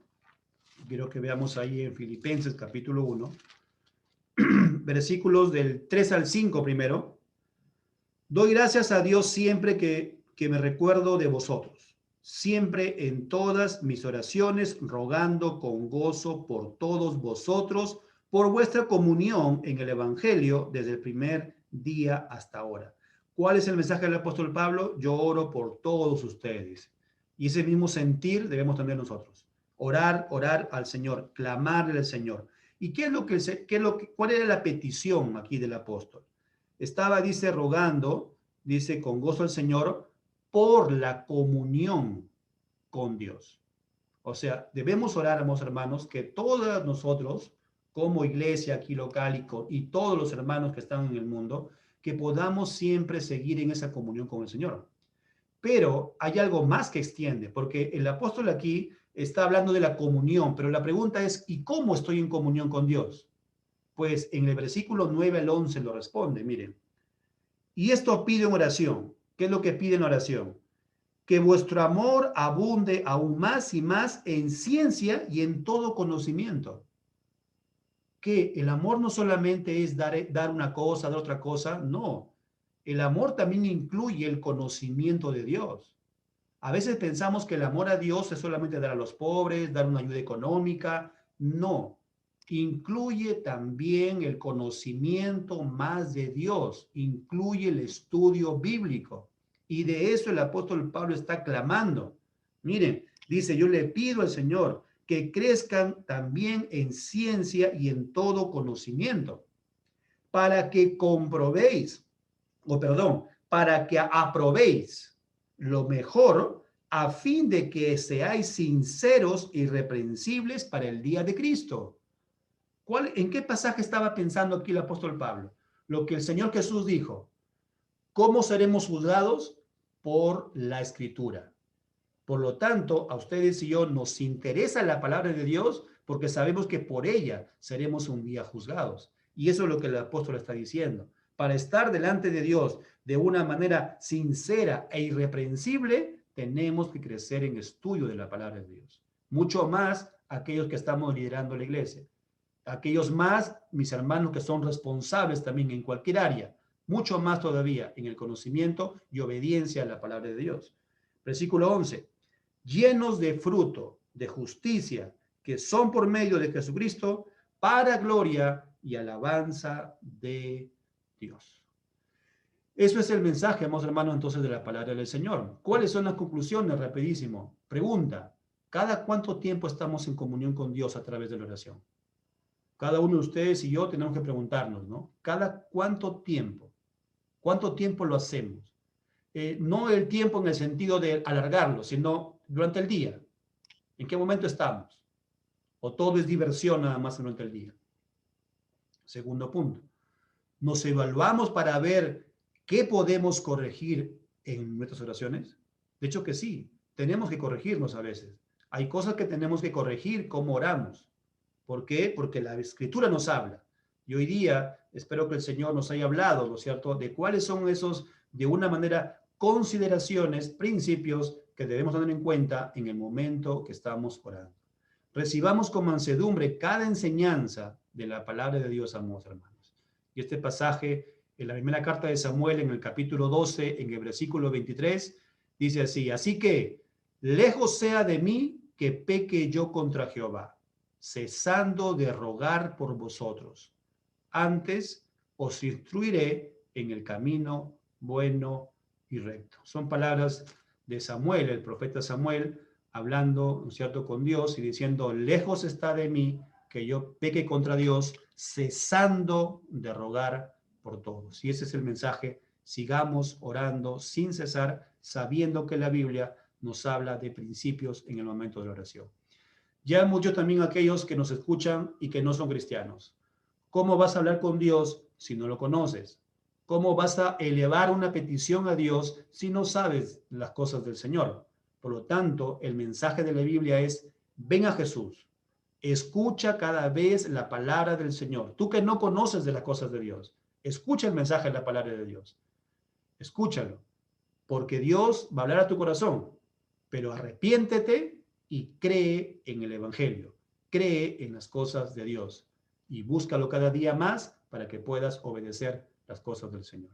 Quiero que veamos ahí en Filipenses capítulo 1. Versículos del 3 al 5 primero. Doy gracias a Dios siempre que me recuerdo de vosotros, siempre en todas mis oraciones, rogando con gozo por todos vosotros, por vuestra comunión en el Evangelio desde el primer día hasta ahora. ¿Cuál es el mensaje del apóstol Pablo? Yo oro por todos ustedes. Y ese mismo sentir debemos tener nosotros. Orar al Señor, clamarle al Señor. ¿Y cuál era la petición aquí del apóstol? Estaba, dice, rogando, dice, con gozo al Señor, por la comunión con Dios. O sea, debemos orar, amados hermanos, que todos nosotros, como iglesia aquí local y todos los hermanos que están en el mundo, que podamos siempre seguir en esa comunión con el Señor. Pero hay algo más que extiende, porque el apóstol aquí está hablando de la comunión, pero la pregunta es, ¿y cómo estoy en comunión con Dios? Pues en el versículo 9 al 11 lo responde, miren. Y esto pide en oración. ¿Qué es lo que pide en oración? Que vuestro amor abunde aún más y más en ciencia y en todo conocimiento. Que el amor no solamente es dar una cosa, dar otra cosa, no. El amor también incluye el conocimiento de Dios. A veces pensamos que el amor a Dios es solamente dar a los pobres, dar una ayuda económica. No. Incluye también el conocimiento más de Dios, incluye el estudio bíblico. Y de eso el apóstol Pablo está clamando. Miren, dice, yo le pido al Señor que crezcan también en ciencia y en todo conocimiento, para que comprobéis, para que aprobéis lo mejor, a fin de que seáis sinceros y irreprensibles para el día de Cristo. ¿En qué pasaje estaba pensando aquí el apóstol Pablo? Lo que el Señor Jesús dijo. ¿Cómo seremos juzgados? Por la Escritura. Por lo tanto, a ustedes y yo nos interesa la palabra de Dios porque sabemos que por ella seremos un día juzgados. Y eso es lo que el apóstol está diciendo. Para estar delante de Dios de una manera sincera e irreprensible, tenemos que crecer en estudio de la palabra de Dios. Mucho más aquellos que estamos liderando la iglesia. Aquellos más, mis hermanos que son responsables también en cualquier área, mucho más todavía en el conocimiento y obediencia a la palabra de Dios. Versículo 11, llenos de fruto, de justicia, que son por medio de Jesucristo, para gloria y alabanza de Dios. Eso es el mensaje, amados hermanos, entonces de la palabra del Señor. ¿Cuáles son las conclusiones? Rapidísimo. Pregunta, ¿cada cuánto tiempo estamos en comunión con Dios a través de la oración? Cada uno de ustedes y yo tenemos que preguntarnos, ¿no? ¿Cada cuánto tiempo? ¿Cuánto tiempo lo hacemos? No el tiempo en el sentido de alargarlo, sino durante el día. ¿En qué momento estamos? ¿O todo es diversión nada más durante el día? Segundo punto. ¿Nos evaluamos para ver qué podemos corregir en nuestras oraciones? De hecho que sí, tenemos que corregirnos a veces. Hay cosas que tenemos que corregir, cómo oramos. ¿Por qué? Porque la Escritura nos habla. Y hoy día espero que el Señor nos haya hablado, ¿no es cierto?, de cuáles son esos, de una manera, consideraciones, principios que debemos tener en cuenta en el momento que estamos orando. Recibamos con mansedumbre cada enseñanza de la palabra de Dios, amados hermanos. Y este pasaje, en la primera carta de Samuel, en el capítulo 12, en el versículo 23, dice así, así que, lejos sea de mí que peque yo contra Jehová. cesando de rogar por vosotros. Antes os instruiré en el camino bueno y recto. Son palabras de Samuel, el profeta Samuel, hablando, ¿no es cierto?, con Dios y diciendo, lejos está de mí que yo peque contra Dios, cesando de rogar por todos. Y ese es el mensaje. Sigamos orando sin cesar, sabiendo que la Biblia nos habla de principios en el momento de la oración. Ya muchos también aquellos que nos escuchan y que no son cristianos. ¿Cómo vas a hablar con Dios si no lo conoces? ¿Cómo vas a elevar una petición a Dios si no sabes las cosas del Señor? Por lo tanto, el mensaje de la Biblia es, ven a Jesús, escucha cada vez la palabra del Señor. Tú que no conoces de las cosas de Dios, escucha el mensaje de la palabra de Dios. Escúchalo, porque Dios va a hablar a tu corazón, pero arrepiéntete y cree en el Evangelio, cree en las cosas de Dios y búscalo cada día más para que puedas obedecer las cosas del Señor.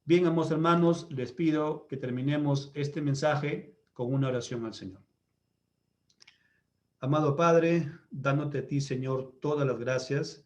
Bien, amados hermanos, les pido que terminemos este mensaje con una oración al Señor. Amado Padre, dándote a ti, Señor, todas las gracias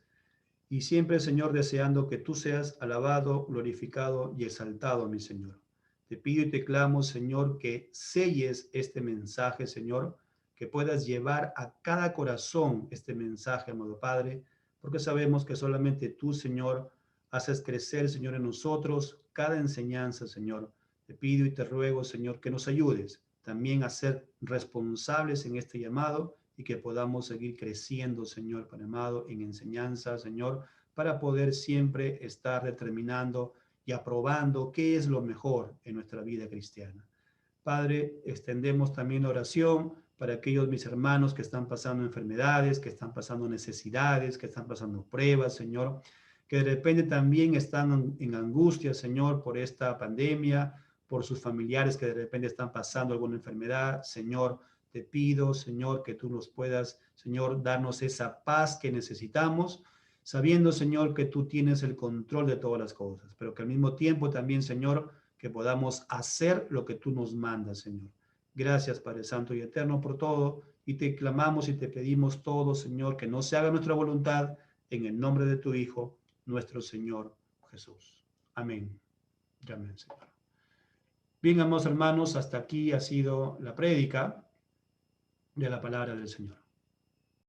y siempre, Señor, deseando que tú seas alabado, glorificado y exaltado, mi Señor. Te pido y te clamo, Señor, que selles este mensaje, Señor, que puedas llevar a cada corazón este mensaje, amado Padre, porque sabemos que solamente tú, Señor, haces crecer, Señor, en nosotros cada enseñanza, Señor. Te pido y te ruego, Señor, que nos ayudes también a ser responsables en este llamado y que podamos seguir creciendo, Señor, Padre amado, en enseñanza, Señor, para poder siempre estar determinando y aprobando qué es lo mejor en nuestra vida cristiana. Padre, extendemos también la oración para aquellos mis hermanos que están pasando enfermedades, que están pasando necesidades, que están pasando pruebas, Señor, que de repente también están en angustia, Señor, por esta pandemia, por sus familiares que de repente están pasando alguna enfermedad. Señor, te pido, Señor, que tú nos puedas, Señor, darnos esa paz que necesitamos, sabiendo, Señor, que tú tienes el control de todas las cosas, pero que al mismo tiempo también, Señor, que podamos hacer lo que tú nos mandas, Señor. Gracias, Padre Santo y Eterno, por todo, y te clamamos y te pedimos todo, Señor, que no se haga nuestra voluntad, en el nombre de tu Hijo, nuestro Señor Jesús. Amén. Amén, Señor. Bien, amados hermanos, hasta aquí ha sido la prédica de la palabra del Señor.